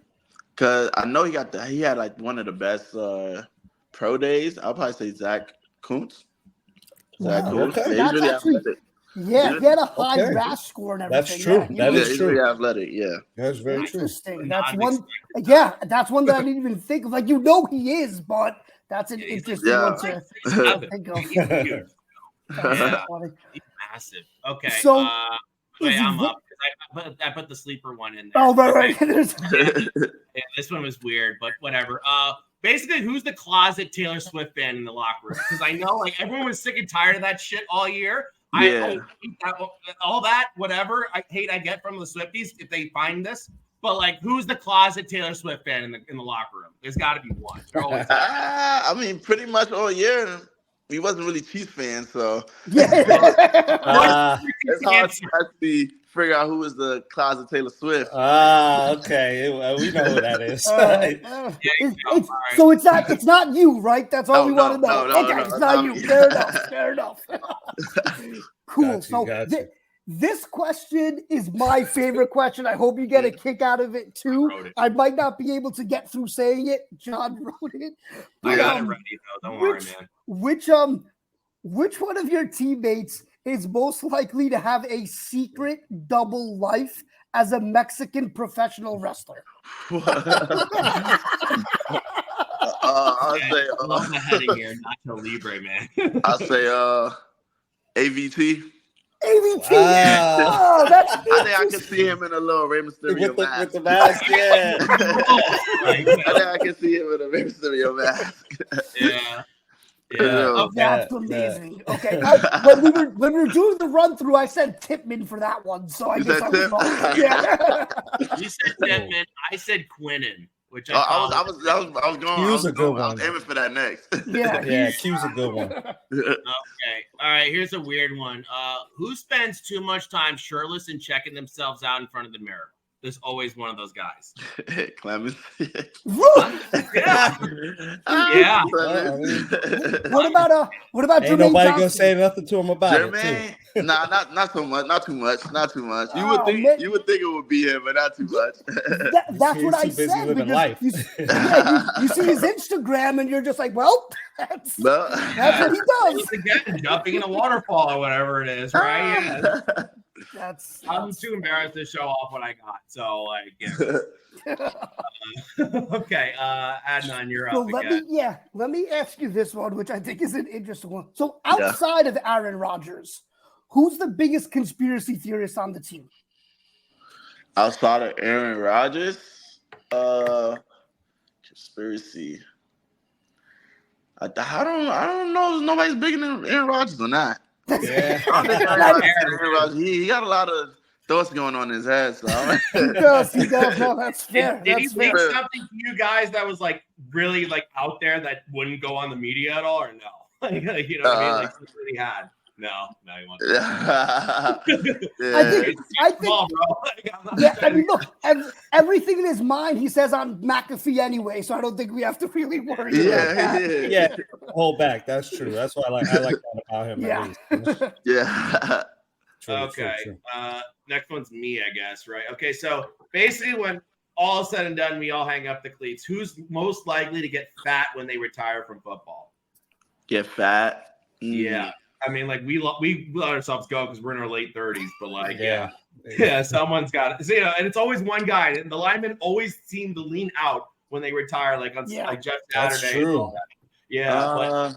Cause I know he had like one of the best pro days. I'll probably say Zach Kuntz. Okay. Yeah, he's really athletic. Yeah, he had a high RAS score and everything. That's true. Yeah, He's really athletic. Yeah, that's very true. That's one. Yeah, that's one that I didn't even think of. Like, he is, but that's an interesting one to think of. Yeah. He's massive. Okay. So wait, I'm up. I put the sleeper one in there. Oh, right. Yeah, this one was weird, but whatever. Basically, who's the closet Taylor Swift fan in the locker room? Because I know like everyone was sick and tired of that shit all year. I hate all that, whatever I get from the Swifties if they find this. But like, who's the closet Taylor Swift fan in the locker room? There's got to be one. I mean, pretty much all year. We wasn't really Chiefs fans, so it's hard to actually figure out who is the closet Taylor Swift. Okay, we know who that is. So it's not you, right? That's all we want to know. No, It's not you. Fair enough. Cool. Got you. This question is my favorite question. I hope you get a kick out of it too. I might not be able to get through saying it. John wrote it. But, I got it ready though. Don't worry, man. Which one of your teammates is most likely to have a secret double life as a Mexican professional wrestler? I'll say I love the heading here, Nacho Libre, man. I'll say AVT. AVT. Wow. Oh, that's I think I can see him in a little Rey Mysterio mask. With the mask, yeah. I think I can see him in a Rey Mysterio mask. Yeah. Oh, that's amazing. Okay, when we were doing the run through, I said Tipman for that one, so I guess I was wrong. Yeah. You said Tipman. I said Quinnen, which I was going. He was a good one. I was aiming for that next. Yeah, Q's a good one. Okay, all right. Here's a weird one. Who spends too much time shirtless and checking themselves out in front of the mirror? There's always one of those guys. Clemens. Yeah. Yeah. What about Ain't Jermaine nobody Johnson? gonna say nothing to him about Jermaine? it too. Nah, not so much. Not too much. You Oh, would think it would be him, but not too much. That's what I He's too busy said. living life. You see his Instagram, and you're just like, well, that's what he does. Again, jumping in a waterfall or whatever it is, right? Yeah. I'm too embarrassed to show off what I got. So, like, yeah. Okay, Adnan, you're up again. Let me ask you this one, which I think is an interesting one. So, outside of Aaron Rodgers, who's the biggest conspiracy theorist on the team? Outside of Aaron Rodgers, conspiracy. I don't know. Nobody's bigger than Aaron Rodgers on that. Yeah. Aaron Rodgers, he got a lot of thoughts going on in his head. So He does. No, that's fair. Did he That's make fair. something to you guys that was like really like out there that wouldn't go on the media at all, or no? Like, you know what I mean? Like he really had. No, he won't. I think, Small, bro. I mean, look, everything in his mind he says on McAfee anyway, so I don't think we have to really worry about that. Yeah, hold back. That's true. That's why I like that about him. Yeah. At least. Yeah. True, Okay. true. Next one's me, I guess, right? Okay, so basically when all is said and done, we all hang up the cleats. Who's most likely to get fat when they retire from football? Get fat. Yeah. I mean, like we let ourselves go because we're in our late 30s, but like, someone's got it. So, and it's always one guy. And the linemen always seem to lean out when they retire, like on like Jeff Saturday. That's true. Yeah,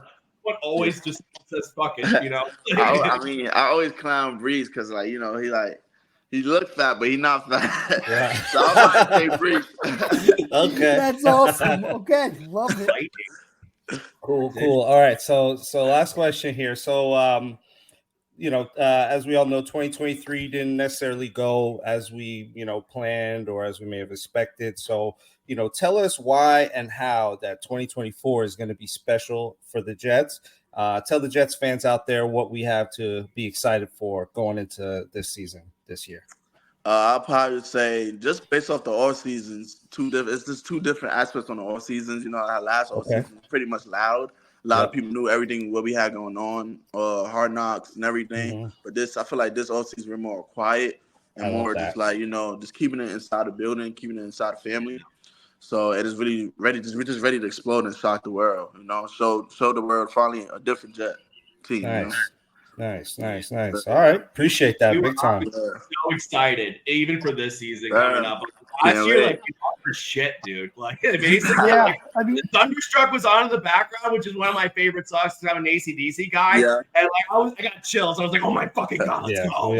but always just says fuck it, you know. I mean, I always clown Breeze because, like, you know, he looks fat, but he's not fat. Yeah. So I might say Breeze. Okay, That's awesome. Okay, love it. Cool. All right, so last question here. So, as we all know, 2023 didn't necessarily go as we, planned or as we may have expected. So, tell us why and how that 2024 is going to be special for the Jets. Tell the Jets fans out there what we have to be excited for going into this season, this year. I'll probably say just based off the off seasons, it's just two different aspects on the off seasons. Our last off season was pretty much loud. A lot of people knew everything what we had going on, Hard Knocks and everything. Mm-hmm. But I feel like this off season we're more quiet and more just like just keeping it inside the building, keeping it inside the family. So it is really ready. We're just ready to explode and shock the world. Show the world finally a different Jet team. Nice. All right, appreciate that big time. So excited, even for this season coming up. Last year, like, we fought for shit, dude. Like, basically, I mean, Thunderstruck was on in the background, which is one of my favorite songs because I'm an AC/DC guy. Yeah. And like, I got chills. I was like, oh my fucking god, let's go.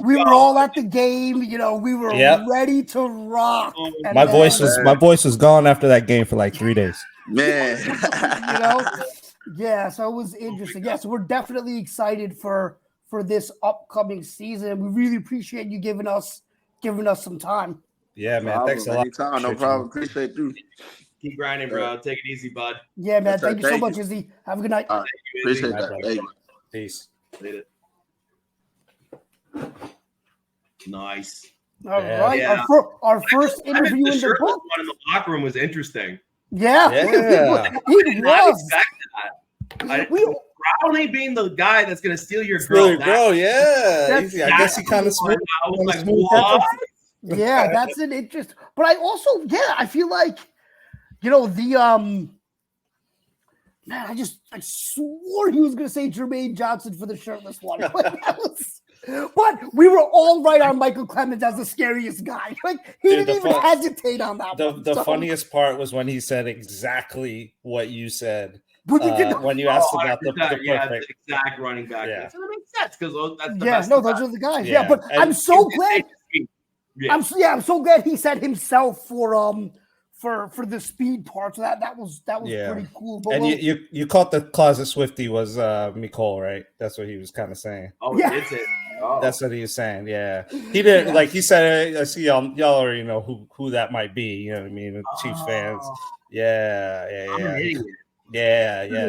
We were all at the game. We were ready to rock. My voice was gone after that game for like 3 days. Man, Yeah, so it was interesting. So we're definitely excited for this upcoming season. We really appreciate you giving us some time. Yeah, man. Thanks a lot. Anytime, no problem. Appreciate you. Keep grinding, bro. Take it easy, bud. Yeah, man. Thank you so much, Izzy. Have a good night. Appreciate that. Thank you. Peace. Nice. All right. Yeah. Our first interview in the book. One in the locker room was interesting. Yeah. He was. Brownlee being the guy that's going to steal your Girl, girl. yeah. I guess he kind of smooth. I was like, what? Yeah, that's an interest. But I also, I feel like, man, I swore he was going to say Jermaine Johnson for the shirtless one. But we were all right on Michael Clemens as the scariest guy. Like he didn't even hesitate on that one. The funniest part was when he said exactly what you said. When you asked about the perfect, the exact running back. Yeah. So that makes sense because that's the best. Those are the guys. Yeah, but I'm so glad. I'm so glad he said himself for the speed part. So that was pretty cool. But and you caught the closet Swifty was Mecole, right? That's what he was kind of saying. Oh, yeah. It's it. Oh. That's what he was saying. Yeah, he did. Like he said, I see y'all already know who that might be. You know what I mean? Chiefs fans. Yeah.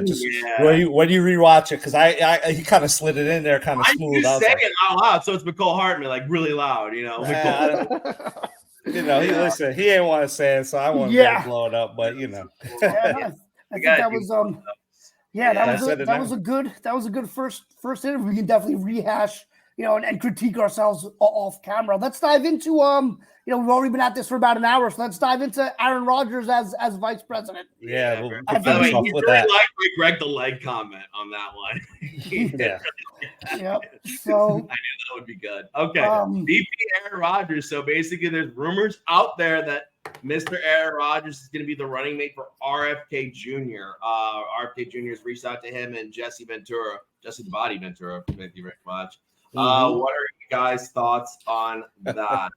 Just when you rewatch it, because he kind of slid it in there, kind of smooth. I say it out loud, so it's Mecole Hardman, like really loud. Listen, he ain't want to say it, so I want to blow it up. But I think that was that was a good first interview. We can definitely rehash, and critique ourselves off camera. Let's dive into we've already been at this for about an hour, so let's dive into Aaron Rodgers as vice president. Yeah, we'll finish off with that. Like Greg the leg comment on that one. Yep. So I knew that would be good. Okay, VP Aaron Rodgers. So basically, there's rumors out there that Mr. Aaron Rodgers is going to be the running mate for RFK Jr. RFK Jr. has reached out to him and Jesse the Body Ventura. Thank you very much. What are you guys' thoughts on that?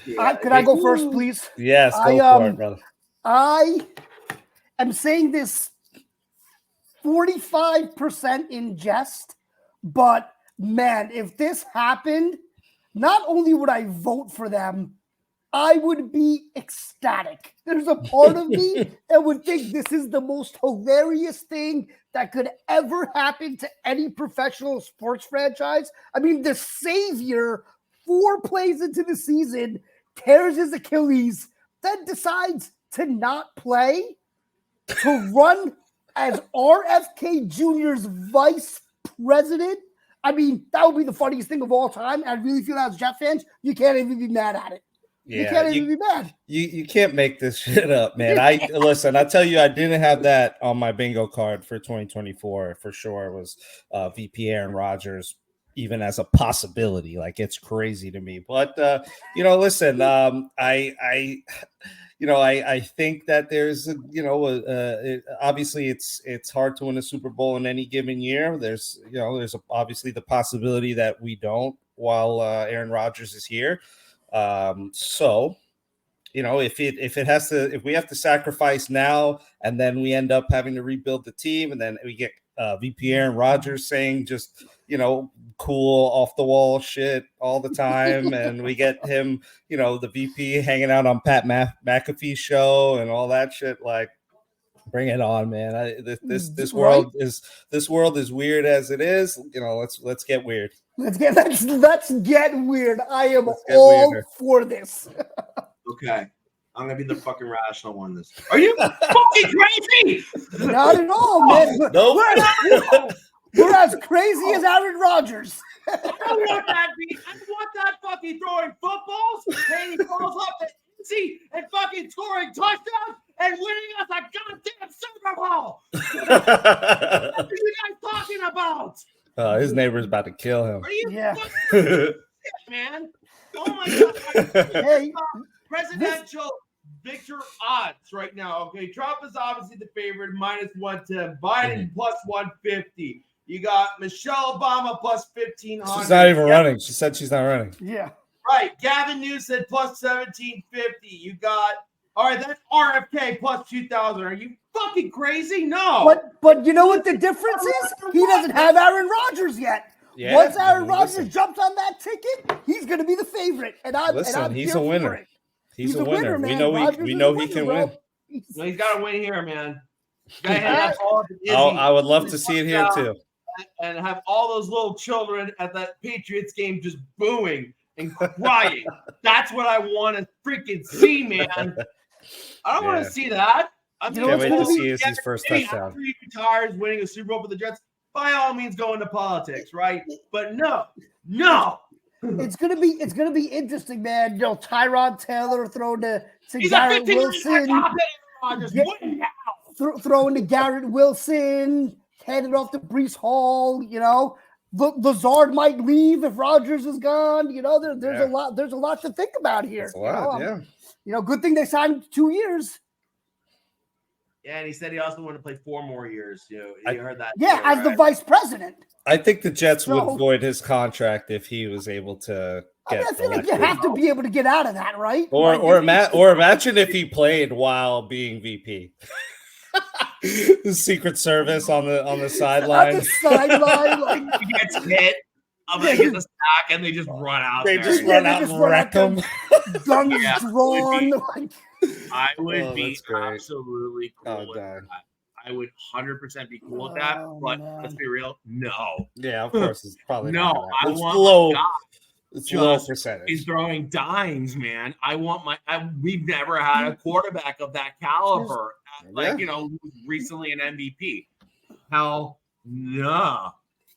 Could I go first, please? Yes, go for it, brother. I am saying this 45% in jest, but man, if this happened, not only would I vote for them, I would be ecstatic. There's a part of me that would think this is the most hilarious thing that could ever happen to any professional sports franchise. I mean, the savior 4 plays into the season, tears his Achilles, then decides to not play, to run as RFK Jr.'s vice president. I mean, that would be the funniest thing of all time. And I really feel as Jet fans, you can't even be mad at it. You can't even be mad. You can't make this shit up, man. Listen, I tell you, I didn't have that on my bingo card for 2024 for sure. It was VP Aaron Rodgers, even as a possibility. Like, it's crazy to me. But listen, I think that there's obviously it's hard to win a Super Bowl in any given year. There's obviously the possibility that we don't while Aaron Rodgers is here. So, if we have to sacrifice now and then we end up having to rebuild the team and then we get VP Aaron Rodgers saying just, cool off the wall shit all the time. And we get him, the VP hanging out on Pat McAfee's show and all that shit. Like, bring it on, man. This world is weird as it is. Let's get weird. Let's get weird. I am all for this. Okay. I'm gonna be the fucking rational one. Are you fucking crazy? Not at all, man. No. We're as crazy as Aaron Rodgers. I want that fucking throwing footballs, handing balls up to Izzy, and fucking scoring touchdowns and winning us a goddamn Super Bowl. What are you guys talking about? His neighbor's about to kill him. Are you fucking man? Oh my god! Hey, presidential victor odds right now. Okay, Trump is obviously the favorite, -110. Biden plus 150. You got Michelle Obama plus 1,500. She's not even running. She said she's not running. Yeah. Right. Gavin Newsom plus 1,750. You got, all right, that's RFK plus 2,000. Are you fucking crazy? No. But you know what the difference is? He doesn't have Aaron Rodgers yet. Yeah, Once Aaron Rodgers jumps on that ticket, he's going to be the favorite. And he's a winner. He's a winner. Man. We know he can win. No, he's got to win here, man. I would love to see it here too. And have all those little children at that Patriots game just booing and crying. That's what I want to freaking see, man. I don't want to see that. I can't wait to see his first touchdown. After he retires, winning a Super Bowl for the Jets, by all means go into politics, right? But no. It's gonna be interesting, man. Tyrod Taylor thrown to He's Garrett a 15 Wilson. Rodgers. Throwing to Garrett Wilson, handed off to Breece Hall. Lazard might leave if Rodgers is gone. There's a lot. There's a lot to think about here. That's a lot, Good thing they signed 2 years. Yeah, and he said he also wanted to play 4 more years. You heard that? Yeah, too, as right? the vice president. I think the Jets would void his contract if he was able to get I feel like you have to be able to get out of that, right? Or imagine if he played while being VP. The Secret Service on the sideline. On the sideline, he gets hit. I'm gonna get the sack, and they just run out. They just run out and wreck him. Guns drawn. I would be absolutely cool with God. that. I would 100% be cool with that. But let's be real, no. Yeah, of course, it's probably no. I it's want low. my guy It's low percentage. He's throwing dimes, man. I want we've never had a quarterback of that caliber. Recently an MVP. Hell no.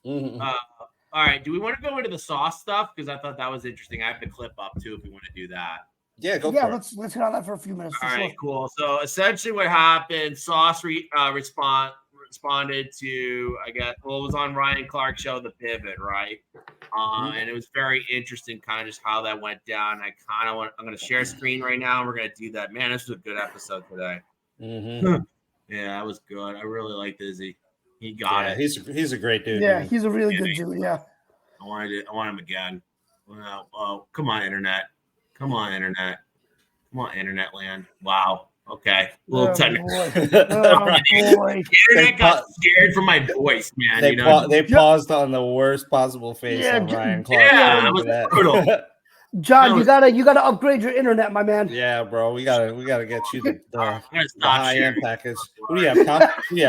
Mm-hmm. All right. Do we want to go into the Sauce stuff? Because I thought that was interesting. I have the clip up too if we want to do that. Yeah, go for it. Let's hit on that for a few minutes. All right, cool. So essentially what happened, Sauce responded to, I guess, it was on Ryan Clark's show, The Pivot, right? And it was very interesting kind of just how that went down. I'm going to share a screen right now, and we're going to do that. Man, this was a good episode today. Mm-hmm. Yeah, that was good. I really liked Izzy. He got it. He's a great dude. Yeah, man. he's a really good dude. Yeah. I want him again. Oh, come on, internet. Come on, internet land. Wow. Okay. A little technical. Internet got scared from my voice, man. They paused on the worst possible face on Ryan Clark. Yeah, that was brutal. John, you gotta upgrade your internet, my man. Yeah, bro. We gotta get you the high end package. What do you have?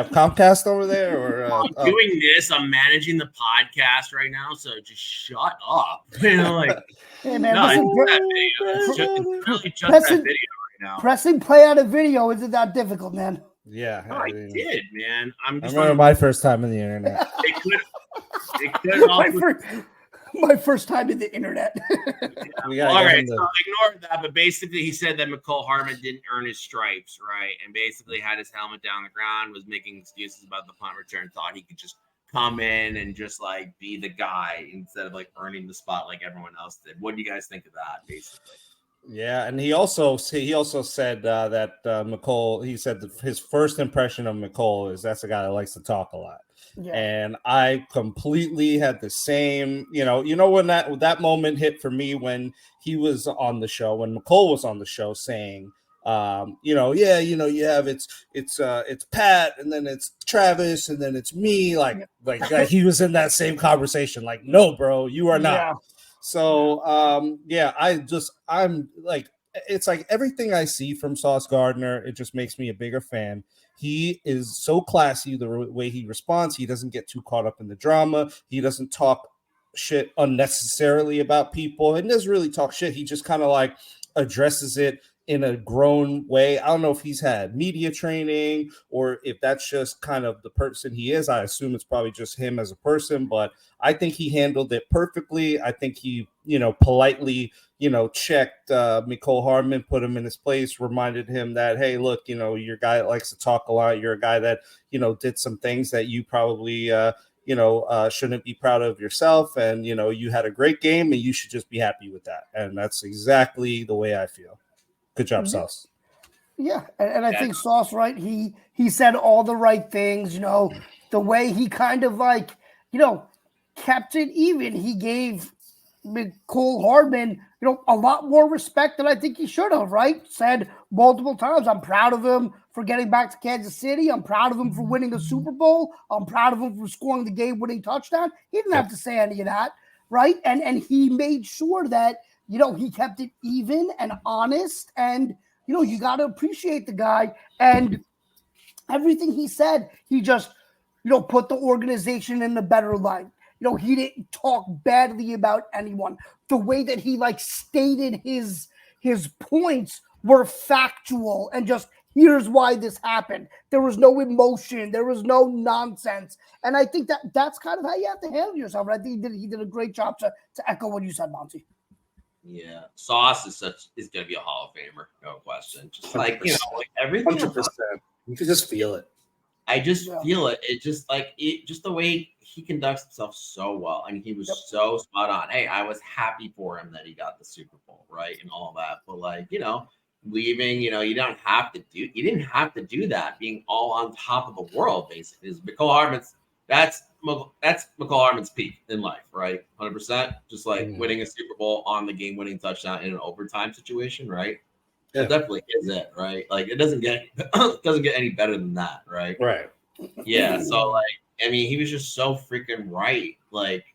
Comcast over there, or I'm doing this? I'm managing the podcast right now, so just shut up. Hey man, it's that video right now. Pressing play on a video isn't that difficult, man. Yeah, I did, man. I remember my first time in the internet. My first time in the internet. All right, so ignore that. But basically, he said that Mecole Hardman didn't earn his stripes, right? And basically had his helmet down the ground, was making excuses about the punt return, thought he could just come in and just be the guy instead of earning the spot like everyone else did. What do you guys think of that, basically? Yeah, and he also said that Mecole. He said his first impression of Mecole is that's a guy that likes to talk a lot. Yeah. And I completely had the same. When that moment hit for me when he was on the show, when Mecole was on the show saying, you have it's Pat, and then it's Travis, and then it's me. Like he was in that same conversation. Like, no, bro, you are not. Yeah. So, I'm like, it's like everything I see from Sauce Gardner, it just makes me a bigger fan. He is so classy, the way he responds. He doesn't get too caught up in the drama. He doesn't talk shit unnecessarily about people. And doesn't really talk shit. He just kind of addresses it in a grown way. I don't know if he's had media training or if that's just kind of the person he is. I assume it's probably just him as a person, but I think he handled it perfectly. I think he, politely, checked Mecole Hardman, put him in his place, reminded him that, hey, look, you're a guy that likes to talk a lot. You're a guy that, did some things that you probably, shouldn't be proud of yourself. And, you had a great game and you should just be happy with that. And that's exactly the way I feel. Good job, Sauce. Yeah, and I think Sauce, right? He said all the right things. The way he kind of kept it even. He gave Mecole Hardman, a lot more respect than I think he should have. Right? Said multiple times, I'm proud of him for getting back to Kansas City. I'm proud of him for winning a Super Bowl. I'm proud of him for scoring the game-winning touchdown. He didn't have to say any of that, right? And he made sure that. He kept it even and honest, and, you got to appreciate the guy. And everything he said, he just, put the organization in a better light. He didn't talk badly about anyone. The way that he, stated his points were factual and just here's why this happened. There was no emotion. There was no nonsense. And I think that's kind of how you have to handle yourself. And I think he did a great job to echo what you said, Monty. Yeah, Sauce is going to be a Hall of Famer, no question. Just like, you know, like everything. 100%. You can just feel it. I just feel it. It just like just the way he conducts himself so well, and he was so spot on. Hey, I was happy for him that he got the Super Bowl, right, and all that. But like, you know, leaving, you know, you didn't have to do that. Being all on top of the world, basically, is Mecole Hardman's. That's Mecole Hardman's peak in life, right? 100%. Just like winning a Super Bowl on the game-winning touchdown in an overtime situation, right? Yeah. That definitely is it, right? Like it doesn't get any better than that, right? Right. Yeah. So like, I mean, he was just so freaking right. Like,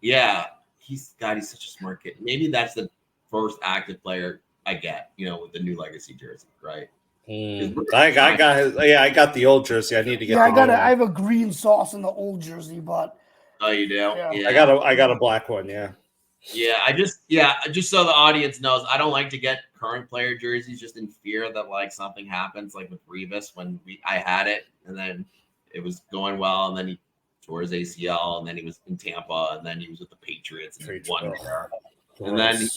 yeah, he's such a smart kid. Maybe that's the first active player I get, you know, with the new legacy jersey, right? I got the old jersey. I need to get. I have a green sauce in the old jersey, but you do. Yeah. I got a black one. Yeah. Yeah, just so the audience knows, I don't like to get current player jerseys just in fear that like something happens, like with Revis when I had it and then it was going well and then he tore his ACL and then he was in Tampa and then he was with the Patriots and won there. And then he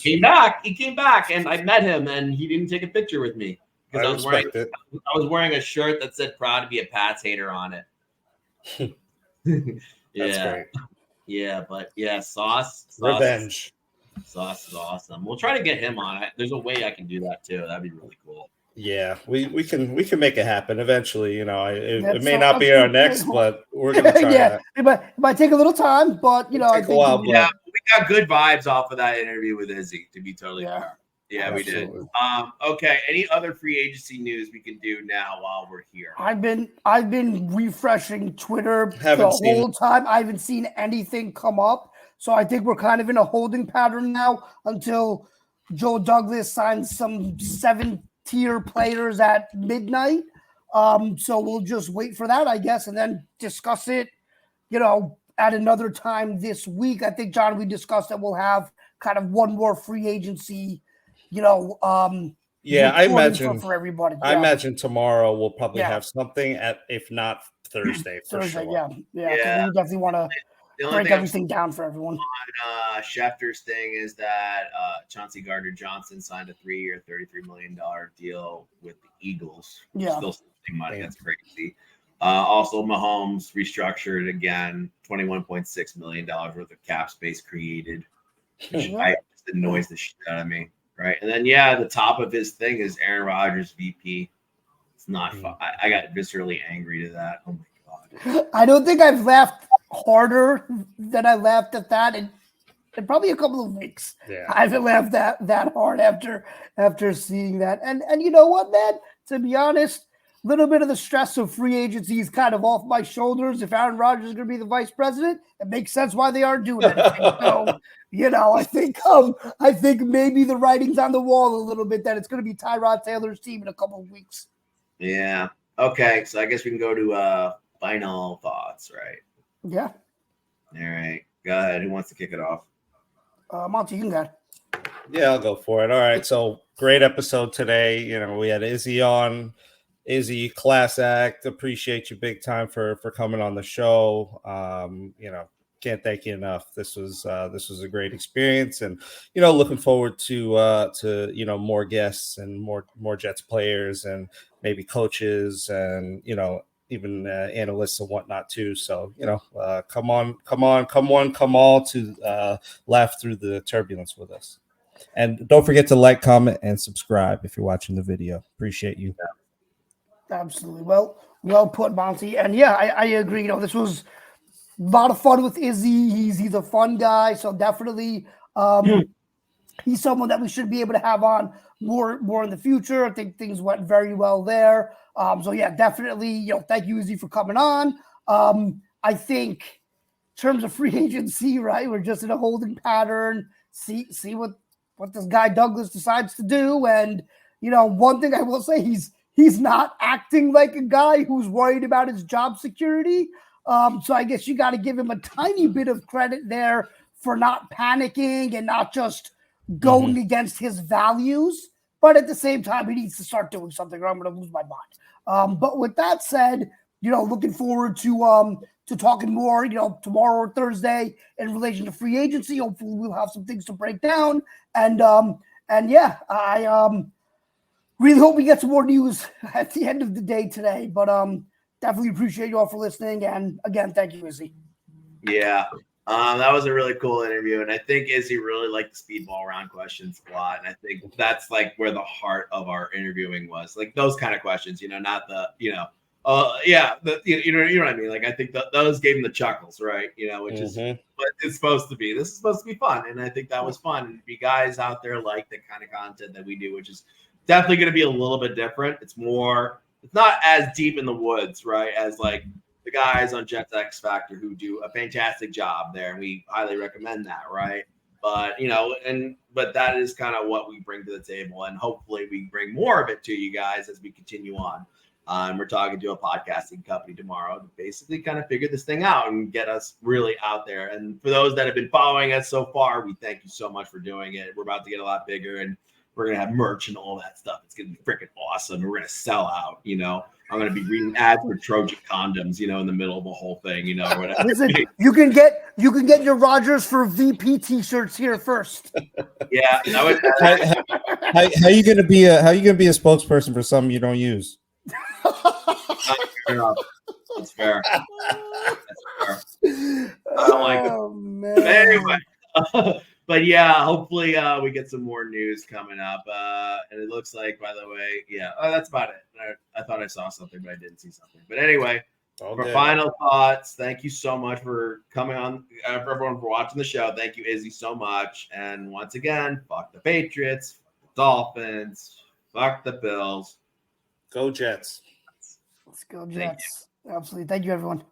came back and I met him and he didn't take a picture with me because I was wearing a shirt that said "Proud to be a Pats hater" on it. That's great. Yeah, but yeah, Sauce Revenge. Sauce is awesome. We'll try to get him on. There's a way I can do that too. That'd be really cool. Yeah, we can make it happen eventually. You know, it may not be our next, but we're gonna try. Yeah, it might take a little time, but you know, I think we got good vibes off of that interview with Izzy. To be totally fair. Yeah, absolutely. We did. Okay. Any other free agency news we can do now while we're here? I've been refreshing Twitter the whole time. I haven't seen anything come up. So I think we're kind of in a holding pattern now until Joe Douglas signs some 7-tier players at midnight. So we'll just wait for that, I guess, and then discuss it, you know, at another time this week. I think, John, we discussed that we'll have kind of one more free agency, you know, I imagine for everybody. I imagine tomorrow we'll probably have something if not Thursday. Thursday, sure. Yeah. We definitely want to break everything down for everyone. On Schefter's thing is that Chauncey Gardner-Johnson signed a 3-year, $33 million deal with the Eagles. Yeah, still saving money. That's crazy. Also, Mahomes restructured again, $21.6 million worth of cap space created, which just annoys the shit out of me. Right. And then, the top of his thing is Aaron Rodgers, VP. It's not fun. I got viscerally angry to that. Oh, my God. I don't think I've laughed harder than I laughed at that in probably a couple of weeks. Yeah. I haven't laughed that hard after seeing that. And you know what, man? To be honest, a little bit of the stress of free agency is kind of off my shoulders. If Aaron Rodgers is going to be the vice president, it makes sense why they aren't doing anything. So, you know, I think maybe the writing's on the wall a little bit that it's going to be Tyrod Taylor's team in a couple of weeks. Yeah. Okay. So I guess we can go to final thoughts, right? Yeah. All right. Go ahead. Who wants to kick it off? Monty, you can go. Yeah, I'll go for it. All right. So great episode today. You know, we had Izzy on. Izzy, class act. Appreciate you big time for coming on the show. You know, can't thank you enough. This was a great experience, and you know, looking forward to you know, more guests and more Jets players and maybe coaches and you know, even analysts and whatnot too. So you know, come all to laugh through the turbulence with us, and don't forget to like, comment, and subscribe if you're watching the video. Appreciate you. Absolutely. Well put, Monty. And yeah, I agree. You know, this was a lot of fun with Izzy. He's a fun guy. So definitely he's someone that we should be able to have on more in the future. I think things went very well there. So yeah, definitely, you know, thank you, Izzy, for coming on. I think in terms of free agency, right, we're just in a holding pattern. See what this guy Douglas decides to do. And, you know, one thing I will say, he's not acting like a guy who's worried about his job security. So I guess you got to give him a tiny bit of credit there for not panicking and not just going against his values. But at the same time, he needs to start doing something or I'm going to lose my mind. But with that said, looking forward to talking more, tomorrow or Thursday in relation to free agency. Hopefully we'll have some things to break down. And yeah, I really hope we get some more news at the end of the day today. But definitely appreciate you all for listening. And again, thank you, Izzy. Yeah. That was a really cool interview. And I think Izzy really liked the speedball round questions a lot. And I think that's like where the heart of our interviewing was, like those kind of questions, not the, you know what I mean? Like, I think those gave him the chuckles, right? Which is what it's supposed to be. This is supposed to be fun. And I think that was fun. And if you guys out there like the kind of content that we do, which is definitely going to be a little bit different. It's not as deep in the woods, right? As like the guys on Jets X Factor who do a fantastic job there. And we highly recommend that, right? But, but that is kind of what we bring to the table. And hopefully we bring more of it to you guys as we continue on. We're talking to a podcasting company tomorrow to basically kind of figure this thing out and get us really out there. And for those that have been following us so far, we thank you so much for doing it. We're about to get a lot bigger and we're going to have merch and all that stuff. It's going to be freaking awesome. We're going to sell out, I'm going to be reading ads for Trojan condoms, in the middle of the whole thing, or whatever. Listen, you can get your Rodgers for VP t-shirts here first. Yeah. How you going to be a spokesperson for something you don't use? That's fair. I don't like it. Man. But anyway, but yeah, hopefully we get some more news coming up. And it looks like, by the way, that's about it. I thought I saw something, but I didn't see something. But anyway, for final thoughts, thank you so much for coming on, for everyone for watching the show. Thank you, Izzy, so much. And once again, fuck the Patriots, fuck the Dolphins, fuck the Bills. Go Jets. Let's go Jets. Absolutely. Thank you, everyone.